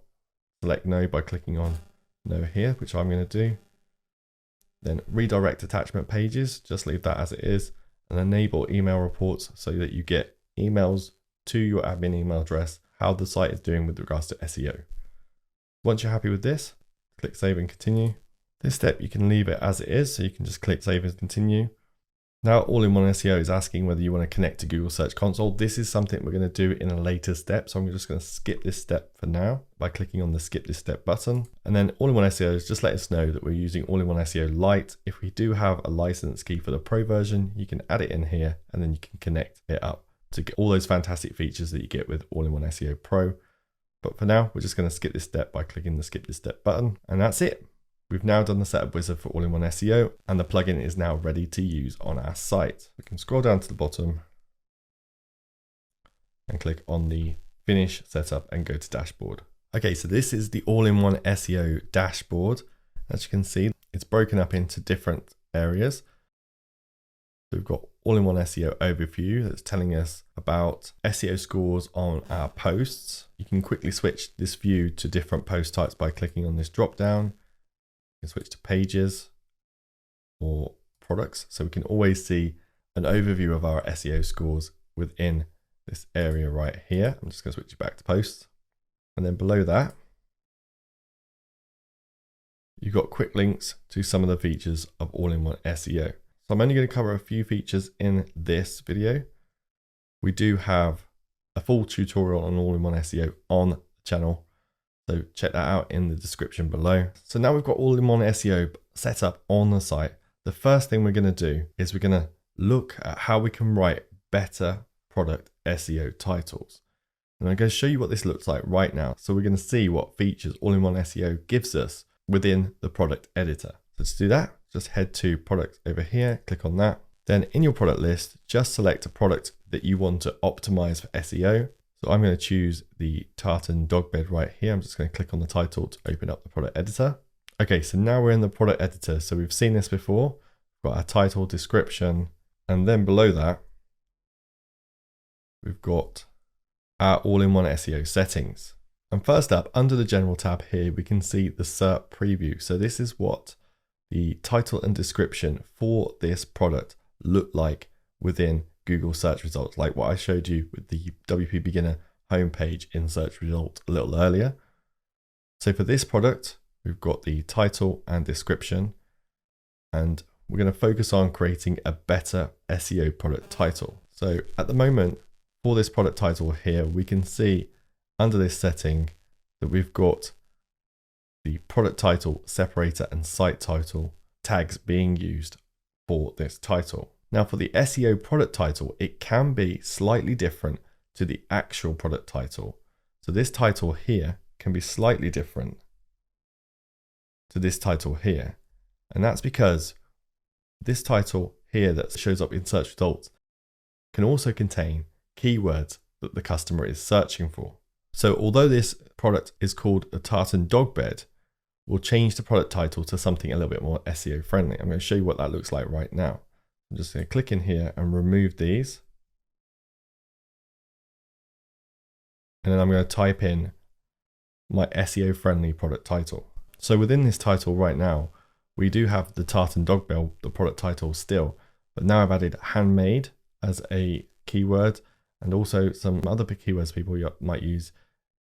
select no by clicking on no here, which I'm going to do. Then redirect attachment pages, just leave that as it is, and enable email reports so that you get emails to your admin email address, how the site is doing with regards to SEO. Once you're happy with this, click save and continue. This step, you can leave it as it is, so you can just click save and continue. Now All-in-One SEO is asking whether you want to connect to Google Search Console. This is something we're going to do in a later step. So I'm just going to skip this step for now by clicking on the skip this step button. And then All-in-One SEO is just let us know that we're using All-in-One SEO Lite. If we do have a license key for the pro version, you can add it in here and then you can connect it up to get all those fantastic features that you get with All-in-One SEO Pro. But for now, we're just going to skip this step by clicking the skip this step button. And that's it. We've now done the setup wizard for All-in-One SEO, and the plugin is now ready to use on our site. We can scroll down to the bottom and click on the finish setup and go to dashboard. Okay, so this is the All-in-One SEO dashboard. As you can see, it's broken up into different areas. So we've got All-in-One SEO overview that's telling us about SEO scores on our posts. You can quickly switch this view to different post types by clicking on this drop down. You can switch to pages or products. So we can always see an overview of our SEO scores within this area right here. I'm just going to switch it back to posts. And then below that, you've got quick links to some of the features of All-in-One SEO. So I'm only going to cover a few features in this video. We do have a full tutorial on All-in-One SEO on the channel. So check that out in the description below. So now we've got All-in-One SEO set up on the site. The first thing we're going to do is we're going to look at how we can write better product SEO titles. And I'm going to show you what this looks like right now. So we're going to see what features All-in-One SEO gives us within the product editor. So to do that, just head to product over here, click on that. Then in your product list, just select a product that you want to optimize for SEO. So I'm going to choose the tartan dog bed right here. I'm just going to click on the title to open up the product editor. Okay, so now we're in the product editor. So we've seen this before. We've got our title, description, and then below that, we've got our all-in-one SEO settings. And first up, under the general tab here, we can see the SERP preview. So this is what the title and description for this product look like within Google search results, like what I showed you with the WP Beginner homepage in search result a little earlier. So for this product, we've got the title and description, and we're going to focus on creating a better SEO product title. So at the moment, for this product title here, we can see under this setting that we've got the product title, separator, and site title tags being used for this title. Now for the SEO product title, it can be slightly different to the actual product title. So this title here can be slightly different to this title here. And that's because this title here that shows up in search results can also contain keywords that the customer is searching for. So although this product is called a tartan dog bed, we'll change the product title to something a little bit more SEO friendly. I'm going to show you what that looks like right now. I'm just going to click in here and remove these. And then I'm going to type in my SEO friendly product title. So within this title right now, we do have the tartan dog bed, the product title still, but now I've added handmade as a keyword, and also some other keywords people might use,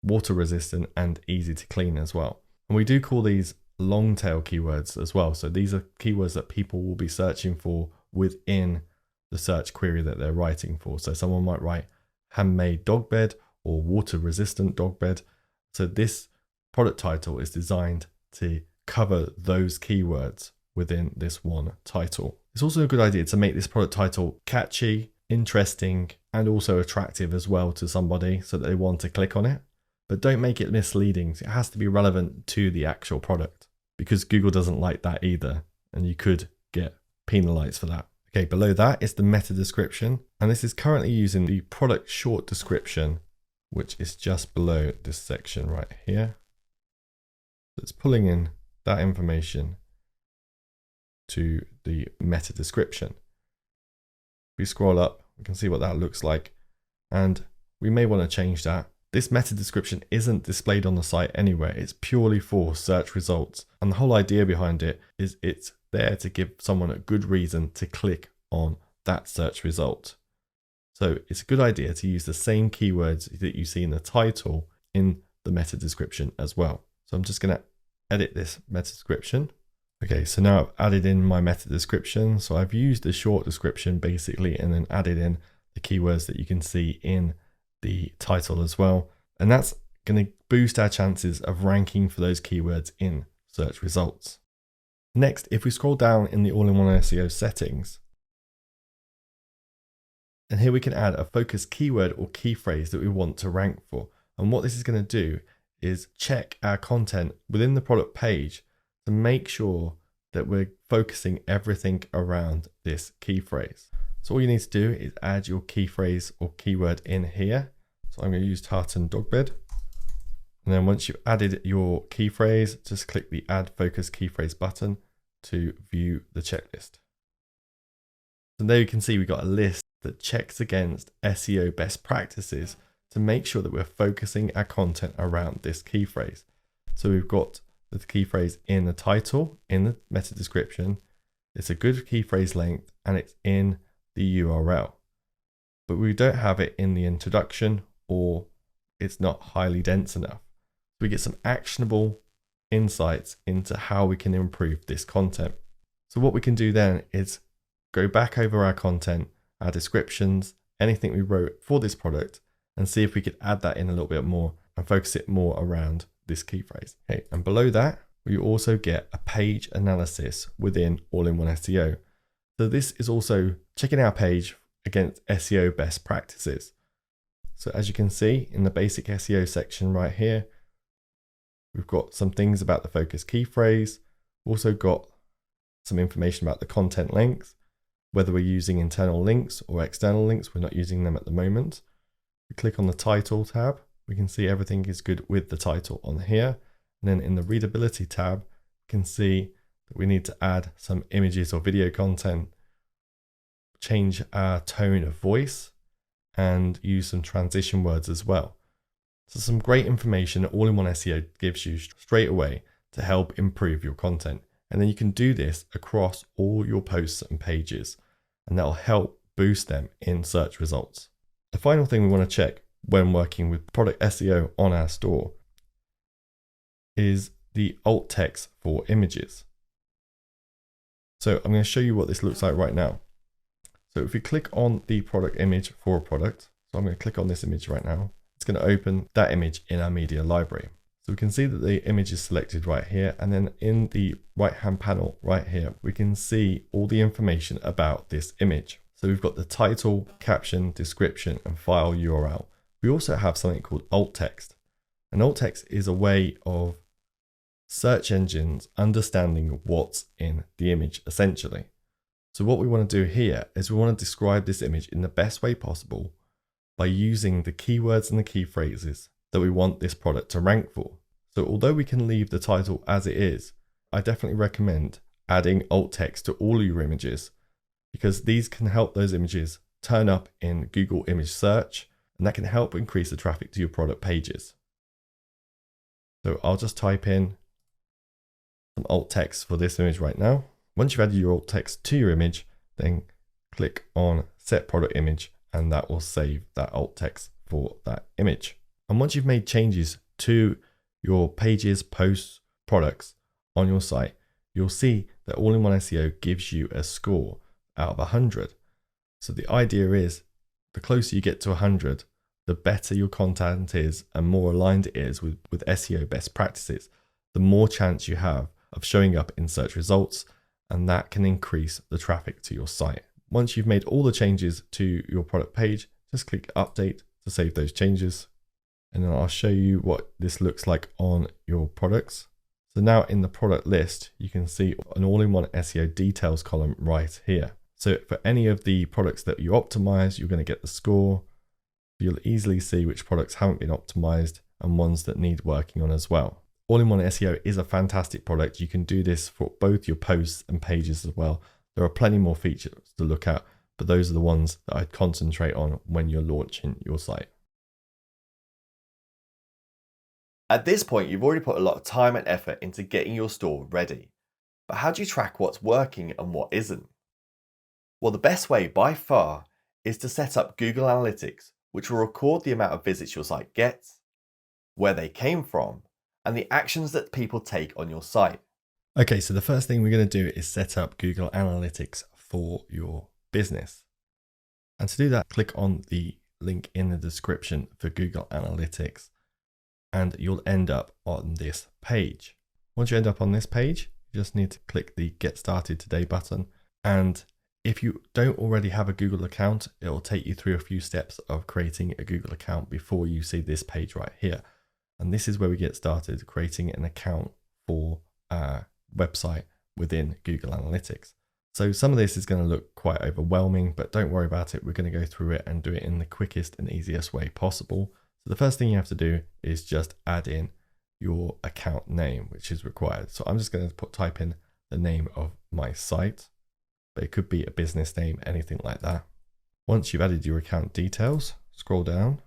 water resistant and easy to clean as well. And we do call these long tail keywords as well. So these are keywords that people will be searching for within the search query that they're writing for. So someone might write handmade dog bed or water resistant dog bed. So this product title is designed to cover those keywords within this one title. It's also a good idea to make this product title catchy, interesting, and also attractive as well to somebody so that they want to click on it. But don't make it misleading. It has to be relevant to the actual product, because Google doesn't like that either, and you could get penalized for that. Okay, below that is the meta description, and this is currently using the product short description, which is just below this section right here. So it's pulling in that information to the meta description. If we scroll up, we can see what that looks like, and we may want to change that. This meta description isn't displayed on the site anywhere. It's purely for search results. And the whole idea behind it is it's there to give someone a good reason to click on that search result. So it's a good idea to use the same keywords that you see in the title in the meta description as well. So I'm just going to edit this meta description. Okay, so now I've added in my meta description. So I've used the short description basically, and then added in the keywords that you can see in the title as well. And that's going to boost our chances of ranking for those keywords in search results. Next, if we scroll down in the all-in-one SEO settings, and here we can add a focused keyword or key phrase that we want to rank for. And what this is going to do is check our content within the product page to make sure that we're focusing everything around this key phrase. So all you need to do is add your key phrase or keyword in here. So I'm going to use tartan dog bed. And then once you've added your key phrase, just click the add focus key phrase button to view the checklist. So there you can see we've got a list that checks against SEO best practices to make sure that we're focusing our content around this key phrase. So we've got the key phrase in the title, in the meta description, it's a good key phrase length, and it's in the URL. But we don't have it in the introduction, or it's not highly dense enough. We get some actionable insights into how we can improve this content. So what we can do then is go back over our content, our descriptions, anything we wrote for this product, and see if we could add that in a little bit more and focus it more around this key phrase. Okay, and below that, we also get a page analysis within all-in-one SEO. So this is also checking our page against SEO best practices. So as you can see in the basic SEO section right here, we've got some things about the focus key phrase. We've also got some information about the content length, whether we're using internal links or external links. We're not using them at the moment. We click on the title tab. We can see everything is good with the title on here. And then in the readability tab, we can see that we need to add some images or video content, change our tone of voice, and use some transition words as well. So some great information that all-in-one SEO gives you straight away to help improve your content. And then you can do this across all your posts and pages, and that'll help boost them in search results. The final thing we want to check when working with product SEO on our store is the alt text for images. So I'm going to show you what this looks like right now. So if we click on the product image for a product, so I'm going to click on this image right now, it's going to open that image in our media library. So we can see that the image is selected right here, and then in the right hand panel right here, we can see all the information about this image. So we've got the title, caption, description, and file URL. We also have something called alt text. And alt text is a way of search engines understanding what's in the image essentially. So what we want to do here is we want to describe this image in the best way possible by using the keywords and the key phrases that we want this product to rank for. So although we can leave the title as it is, I definitely recommend adding alt text to all your images, because these can help those images turn up in Google image search, and that can help increase the traffic to your product pages. So I'll just type in some alt text for this image right now. Once you've added your alt text to your image, then click on set product image, and that will save that alt text for that image. And once you've made changes to your pages, posts, products on your site, you'll see that all-in-one SEO gives you a score out of 100. So the idea is the closer you get to 100, the better your content is and more aligned it is with SEO best practices, the more chance you have of showing up in search results, and that can increase the traffic to your site. Once you've made all the changes to your product page, just click update to save those changes. And then I'll show you what this looks like on your products. So now in the product list, you can see an all-in-one SEO details column right here. So for any of the products that you optimize, you're going to get the score. You'll easily see which products haven't been optimized and ones that need working on as well. All-in-one SEO is a fantastic product. You can do this for both your posts and pages as well. There are plenty more features to look at, but those are the ones that I'd concentrate on when you're launching your site. At this point, you've already put a lot of time and effort into getting your store ready. But how do you track what's working and what isn't? Well, the best way by far is to set up Google Analytics, which will record the amount of visits your site gets, where they came from, and the actions that people take on your site. Okay, so the first thing we're going to do is set up Google Analytics for your business. And to do that, click on the link in the description for Google Analytics, and you'll end up on this page. Once you end up on this page, you just need to click the Get Started Today button. And if you don't already have a Google account, it will take you through a few steps of creating a Google account before you see this page right here. And this is where we get started creating an account for our website within Google Analytics. So some of this is going to look quite overwhelming, but don't worry about it. We're going to go through it and do it in the quickest and easiest way possible. So the first thing you have to do is just add in your account name, which is required. So I'm just going to type in the name of my site, but it could be a business name, anything like that. Once you've added your account details, scroll down,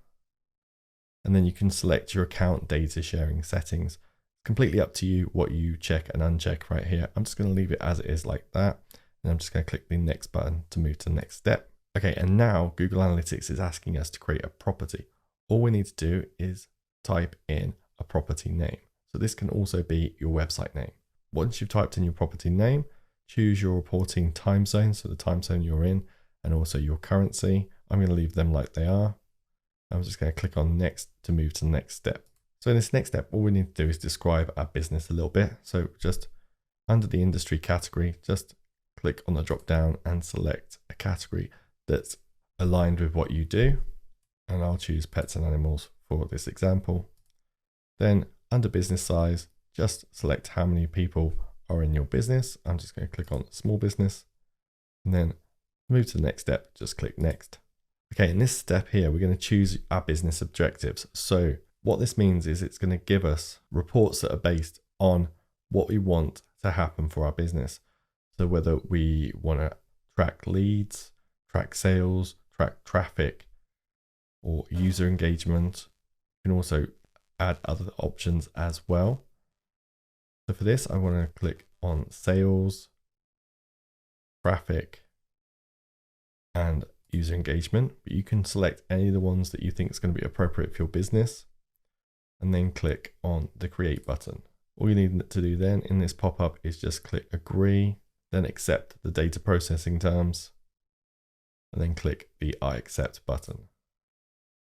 and then you can select your account data sharing settings. It's completely up to you what you check and uncheck right here. I'm just going to leave it as it is like that. And I'm just going to click the next button to move to the next step. Okay, and now Google Analytics is asking us to create a property. All we need to do is type in a property name. So this can also be your website name. Once you've typed in your property name, choose your reporting time zone, so the time zone you're in, and also your currency. I'm going to leave them like they are. I'm just going to click on next to move to the next step. So in this next step, all we need to do is describe our business a little bit. So just under the industry category, just click on the drop down and select a category that's aligned with what you do. And I'll choose pets and animals for this example. Then under business size, just select how many people are in your business. I'm just going to click on small business and then move to the next step. Just click next. Okay, in this step here, we're going to choose our business objectives. So what this means is it's going to give us reports that are based on what we want to happen for our business. So whether we want to track leads, track sales, track traffic, or user engagement. You can also add other options as well. So for this, I want to click on sales, traffic, and user engagement. But you can select any of the ones that you think is going to be appropriate for your business, and then click on the create button. All you need to do then in this pop-up is just click agree, then accept the data processing terms, and then click the I accept button.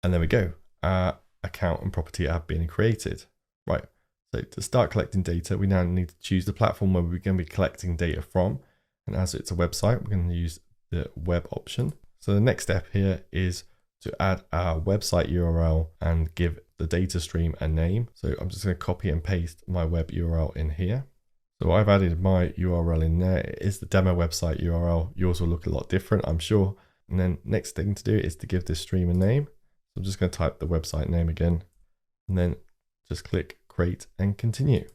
And there we go. Our account and property have been created. Right. So to start collecting data, we now need to choose the platform where we're going to be collecting data from. And as it's a website, we're going to use the web option. So the next step here is to add our website URL and give the data stream a name. So I'm just going to copy and paste my web URL in here. So I've added my URL in there. It is the demo website URL. Yours will look a lot different, I'm sure. And then next thing to do is to give this stream a name. So I'm just going to type the website name again, and then just click create and continue.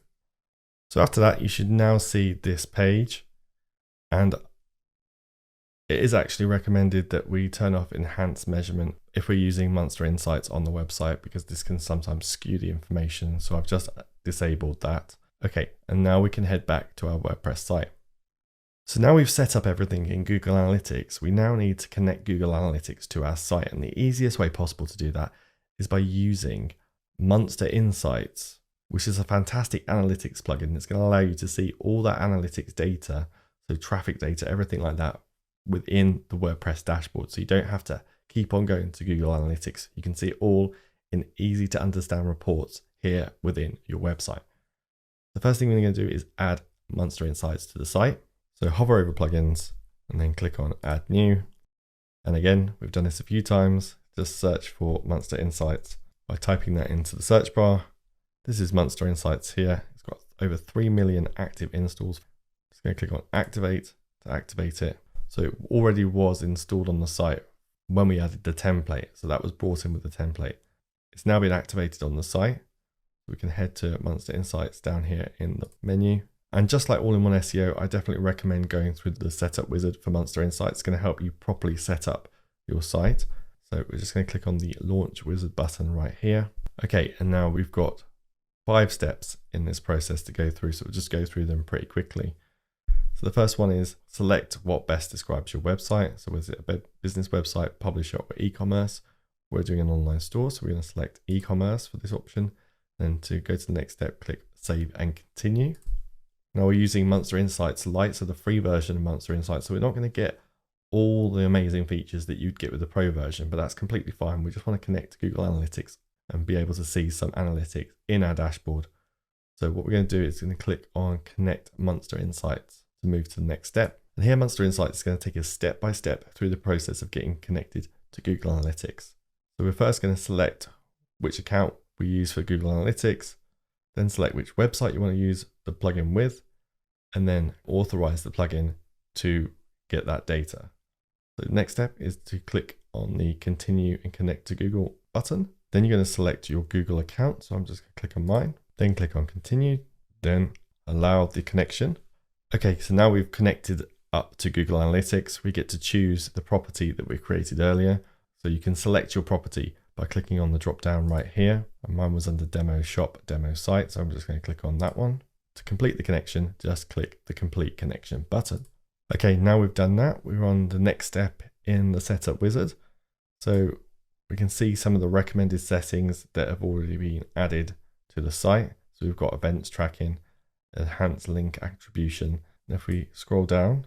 So after that, you should now see this page, and it is actually recommended that we turn off enhanced measurement if we're using MonsterInsights on the website, because this can sometimes skew the information. So I've just disabled that. Okay, and now we can head back to our WordPress site. So now we've set up everything in Google Analytics, we now need to connect Google Analytics to our site. And the easiest way possible to do that is by using MonsterInsights, which is a fantastic analytics plugin that's going to allow you to see all that analytics data, so traffic data, everything like that, within the WordPress dashboard. So you don't have to keep on going to Google Analytics. You can see it all in easy to understand reports here within your website. The first thing we're going to do is add MonsterInsights to the site. So hover over plugins and then click on add new. And again, we've done this a few times. Just search for MonsterInsights by typing that into the search bar. This is MonsterInsights here. It's got over 3 million active installs. Just going to click on activate to activate it. So it already was installed on the site when we added the template. So that was brought in with the template. It's now been activated on the site. We can head to MonsterInsights down here in the menu. And just like all-in-one SEO, I definitely recommend going through the setup wizard for MonsterInsights. It's going to help you properly set up your site. So we're just going to click on the launch wizard button right here. Okay, and now we've got 5 steps in this process to go through. So we'll just go through them pretty quickly. So the first one is select what best describes your website. So is it a business website, publisher, or e-commerce? We're doing an online store, so we're going to select e-commerce for this option. Then to go to the next step, click save and continue. Now we're using MonsterInsights Lite, so the free version of MonsterInsights. So we're not going to get all the amazing features that you'd get with the pro version, but that's completely fine. We just want to connect to Google Analytics and be able to see some analytics in our dashboard. So what we're going to do is going to click on connect MonsterInsights to move to the next step. And here MonsterInsights is going to take us step by step through the process of getting connected to Google Analytics. So we're first going to select which account we use for Google Analytics, then select which website you want to use the plugin with, and then authorize the plugin to get that data. So the next step is to click on the continue and connect to Google button. Then you're going to select your Google account. So I'm just going to click on mine, then click on continue, then allow the connection. Okay, so now we've connected up to Google Analytics. We get to choose the property that we created earlier. So you can select your property by clicking on the drop down right here. And mine was under demo shop, demo site. So I'm just going to click on that one. To complete the connection, just click the complete connection button. Okay, now we've done that, we're on the next step in the setup wizard. So we can see some of the recommended settings that have already been added to the site. So we've got events tracking, enhanced link attribution. And if we scroll down,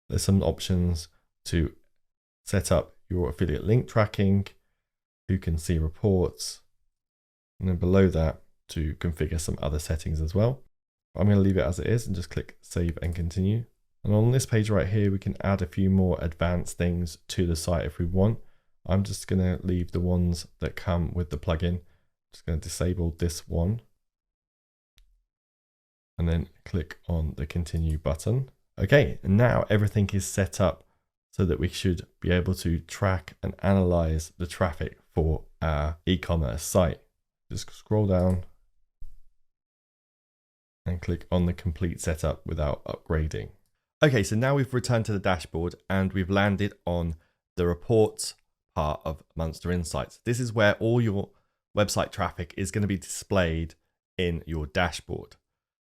there's some options to set up your affiliate link tracking, who can see reports, and then below that to configure some other settings as well. I'm going to leave it as it is and just click save and continue. And on this page right here, we can add a few more advanced things to the site if we want. I'm just going to leave the ones that come with the plugin. Just going to disable this one. and then click on the continue button. Okay, and now everything is set up so that we should be able to track and analyze the traffic for our e-commerce site. Just scroll down and click on the complete setup without upgrading. Okay, so now we've returned to the dashboard and we've landed on the reports part of MonsterInsights. This is where all your website traffic is going to be displayed in your dashboard.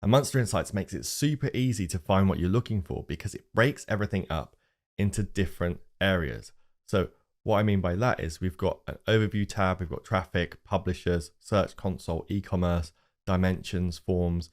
And MonsterInsights makes it super easy to find what you're looking for because it breaks everything up into different areas. So what I mean by that is we've got an overview tab, we've got traffic, publishers, search console, e-commerce, dimensions, forms,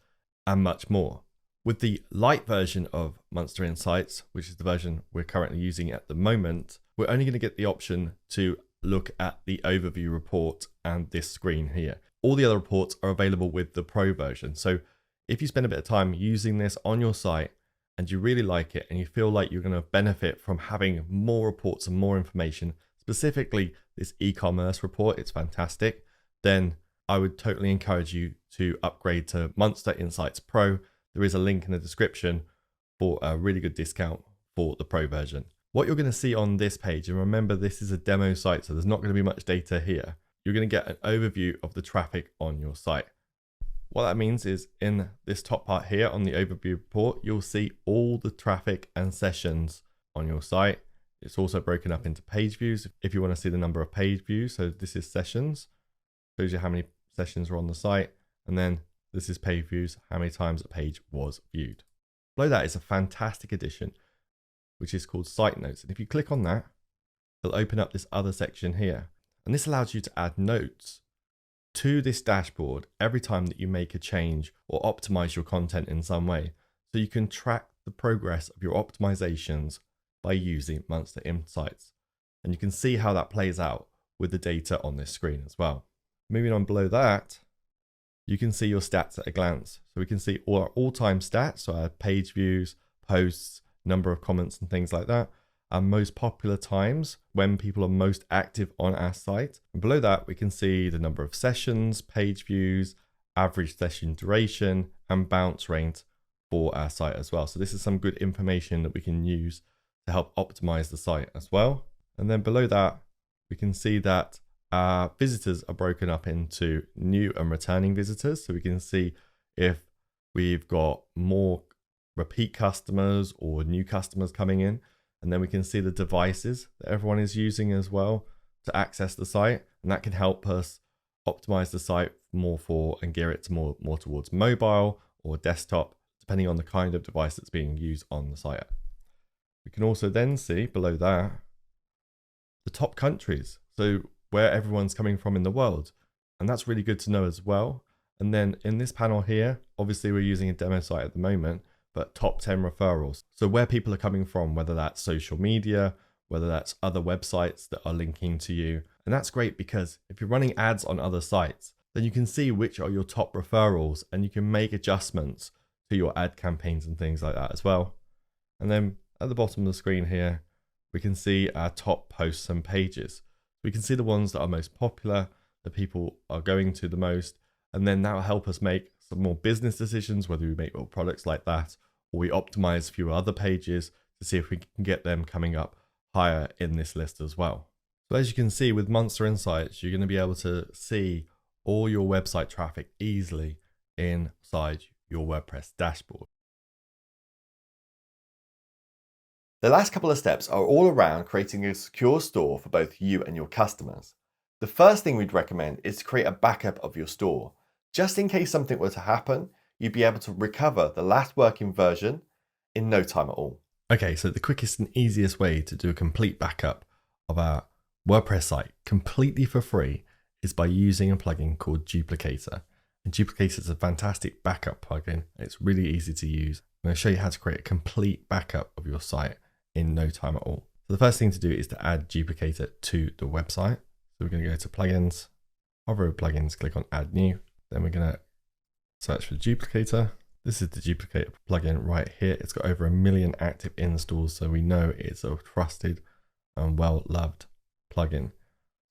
and much more. With the light version of MonsterInsights, which is the version we're currently using at the moment, we're only going to get the option to look at the overview report and this screen here. All the other reports are available with the Pro version. So if you spend a bit of time using this on your site and you really like it and you feel like you're going to benefit from having more reports and more information, specifically this e-commerce report, it's fantastic, then I would totally encourage you to upgrade to MonsterInsights Pro. There is a link in the description for a really good discount for the Pro version. What you're going to see on this page, and remember this is a demo site, so there's not going to be much data here. You're going to get an overview of the traffic on your site. What that means is in this top part here on the overview report, you'll see all the traffic and sessions on your site. It's also broken up into page views if you want to see the number of page views. So this is sessions, shows you how many sessions are on the site, and then this is page views, how many times a page was viewed. Below that is a fantastic addition, which is called site notes. And if you click on that, it'll open up this other section here. And this allows you to add notes to this dashboard every time that you make a change or optimize your content in some way. So you can track the progress of your optimizations by using MonsterInsights. And you can see how that plays out with the data on this screen as well. Moving on below that, you can see your stats at a glance. So we can see all our all-time stats, so our page views, posts, number of comments and things like that, our most popular times when people are most active on our site. And below that, we can see the number of sessions, page views, average session duration, and bounce rate for our site as well. So this is some good information that we can use to help optimize the site as well. And then below that, we can see that our visitors are broken up into new and returning visitors. So we can see if we've got more repeat customers or new customers coming in. And then we can see the devices that everyone is using as well to access the site. And that can help us optimize the site more for and gear it to more towards mobile or desktop, depending on the kind of device that's being used on the site. We can also then see below that the top countries. So where everyone's coming from in the world. And that's really good to know as well. And then in this panel here, obviously we're using a demo site at the moment, but top 10 referrals. So where people are coming from, whether that's social media, whether that's other websites that are linking to you. And that's great because if you're running ads on other sites, then you can see which are your top referrals and you can make adjustments to your ad campaigns and things like that as well. And then at the bottom of the screen here, we can see our top posts and pages. We can see the ones that are most popular, that people are going to the most, and then that will help us make some more business decisions, whether we make more products like that, or we optimize a few other pages to see if we can get them coming up higher in this list as well. So as you can see with MonsterInsights, you're going to be able to see all your website traffic easily inside your WordPress dashboard. The last couple of steps are all around creating a secure store for both you and your customers. The first thing we'd recommend is to create a backup of your store. Just in case something were to happen, you'd be able to recover the last working version in no time at all. Okay, so the quickest and easiest way to do a complete backup of our WordPress site completely for free is by using a plugin called Duplicator. And Duplicator is a fantastic backup plugin. It's really easy to use. I'm going to show you how to create a complete backup of your site in no time at all. So the first thing to do is to add Duplicator to the website. So we're going to go to plugins, hover over plugins, click on add new. Then we're going to search for Duplicator. This is the Duplicator plugin right here. It's got over 1 million active installs, so we know it's a trusted and well-loved plugin.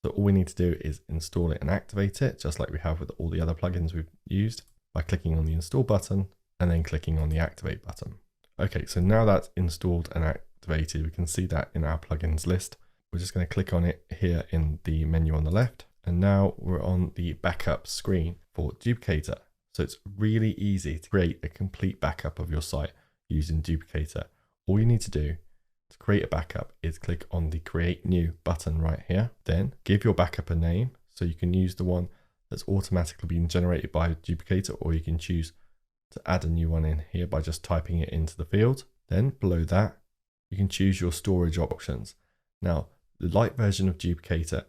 So all we need to do is install it and activate it, just like we have with all the other plugins we've used, by clicking on the install button and then clicking on the activate button. Okay, so now that's installed and activated, we can see that in our plugins list. We're just going to click on it here in the menu on the left. And now we're on the backup screen for Duplicator. So it's really easy to create a complete backup of your site using Duplicator. All you need to do to create a backup is click on the create new button right here. Then give your backup a name. So you can use the one that's automatically being generated by Duplicator, or you can choose to add a new one in here by just typing it into the field. Then below that, you can choose your storage options. Now, the light version of Duplicator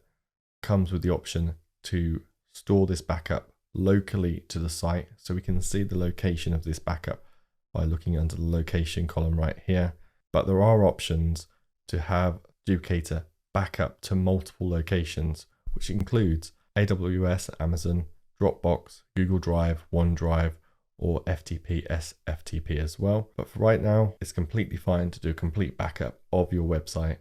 comes with the option to store this backup locally to the site. So we can see the location of this backup by looking under the location column right here. But there are options to have Duplicator backup to multiple locations, which includes AWS, Amazon, Dropbox, Google Drive, OneDrive, or FTP, SFTP as well. But for right now, it's completely fine to do a complete backup of your website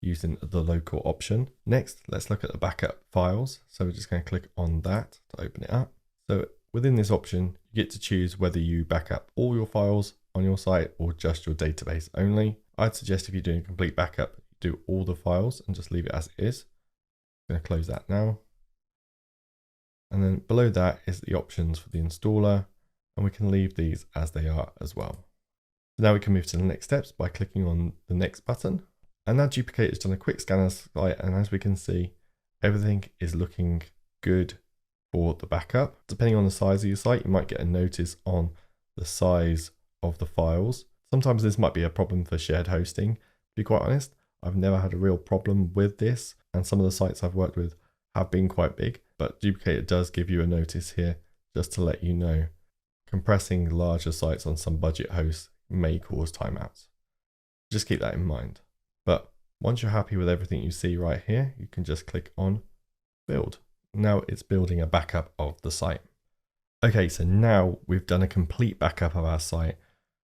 using the local option. Next, let's look at the backup files. So we're just going to click on that to open it up. So within this option, you get to choose whether you back up all your files on your site or just your database only. I'd suggest if you're doing a complete backup, do all the files and just leave it as it is. I'm going to close that now. And then below that is the options for the installer, and we can leave these as they are as well. So now we can move to the next steps by clicking on the next button. And now Duplicator has done a quick scan of the site, and as we can see, everything is looking good for the backup. Depending on the size of your site, you might get a notice on the size of the files. Sometimes this might be a problem for shared hosting. To be quite honest, I've never had a real problem with this, and some of the sites I've worked with have been quite big, but Duplicator does give you a notice here just to let you know. Compressing larger sites on some budget hosts may cause timeouts. Just keep that in mind. But once you're happy with everything you see right here, you can just click on build. Now it's building a backup of the site. Okay, so now we've done a complete backup of our site.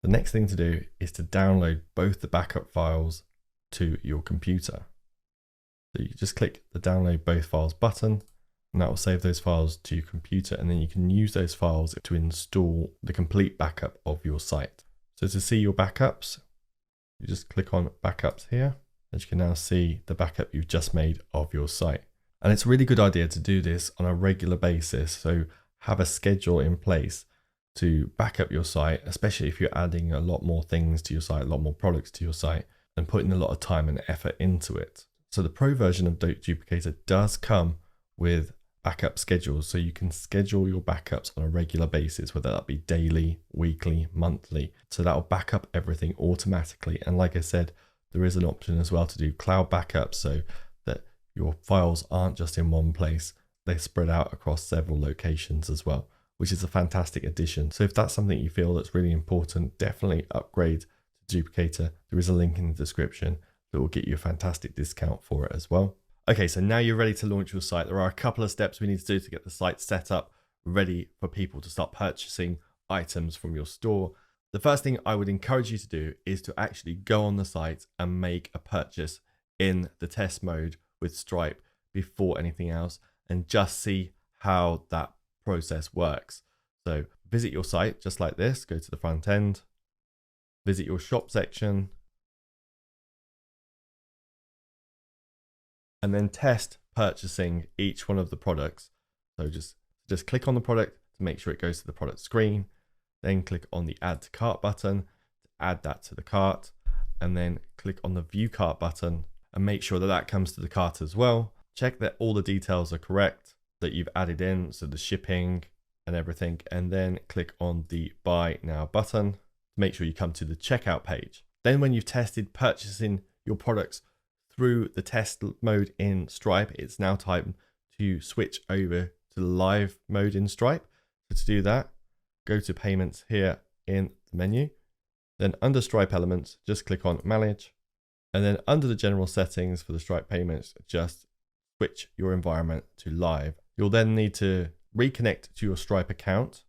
The next thing to do is to download both the backup files to your computer. So you just click the download both files button, and that will save those files to your computer, and then you can use those files to install the complete backup of your site. So to see your backups, you just click on backups here, and you can now see the backup you've just made of your site. And it's a really good idea to do this on a regular basis. So have a schedule in place to back up your site, especially if you're adding a lot more things to your site, a lot more products to your site, and putting a lot of time and effort into it. So the pro version of Duplicator does come with backup schedules, so you can schedule your backups on a regular basis, whether that be daily, weekly, monthly. So that will back up everything automatically. And like I said, there is an option as well to do cloud backups so that your files aren't just in one place, they're spread out across several locations as well, which is a fantastic addition. So if that's something you feel that's really important, definitely upgrade to Duplicator. There is a link in the description that will get you a fantastic discount for it as well. Okay, so now you're ready to launch your site. There are a couple of steps we need to do to get the site set up, ready for people to start purchasing items from your store. The first thing I would encourage you to do is to actually go on the site and make a purchase in the test mode with Stripe before anything else, and just see how that process works. So visit your site just like this, go to the front end, visit your shop section, and then test purchasing each one of the products. So just click on the product to make sure it goes to the product screen, then click on the add to cart button to add that to the cart, and then click on the view cart button and make sure that that comes to the cart as well. Check that all the details are correct that you've added in, so the shipping and everything, and then click on the buy now button to make sure you come to the checkout page. Then when you've tested purchasing your products through the test mode in Stripe, it's now time to switch over to the live mode in Stripe. So to do that, go to payments here in the menu, then under Stripe elements, just click on manage, and then under the general settings for the Stripe payments, just switch your environment to live. You'll then need to reconnect to your Stripe account,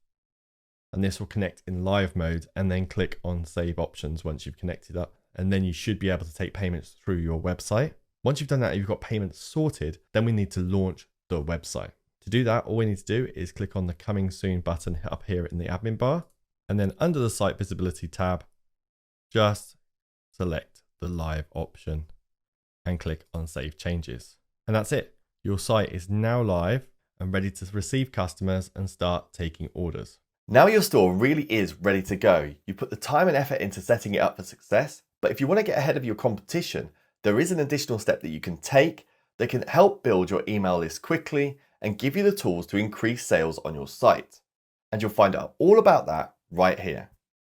and this will connect in live mode, and then click on save options once you've connected up. And then you should be able to take payments through your website. Once you've done that, you've got payments sorted, then we need to launch the website. To do that, all we need to do is click on the coming soon button up here in the admin bar. And then under the site visibility tab, just select the live option and click on save changes. And that's it. Your site is now live and ready to receive customers and start taking orders. Now your store really is ready to go. You put the time and effort into setting it up for success, but if you want to get ahead of your competition, there is an additional step that you can take that can help build your email list quickly and give you the tools to increase sales on your site. And you'll find out all about that right here.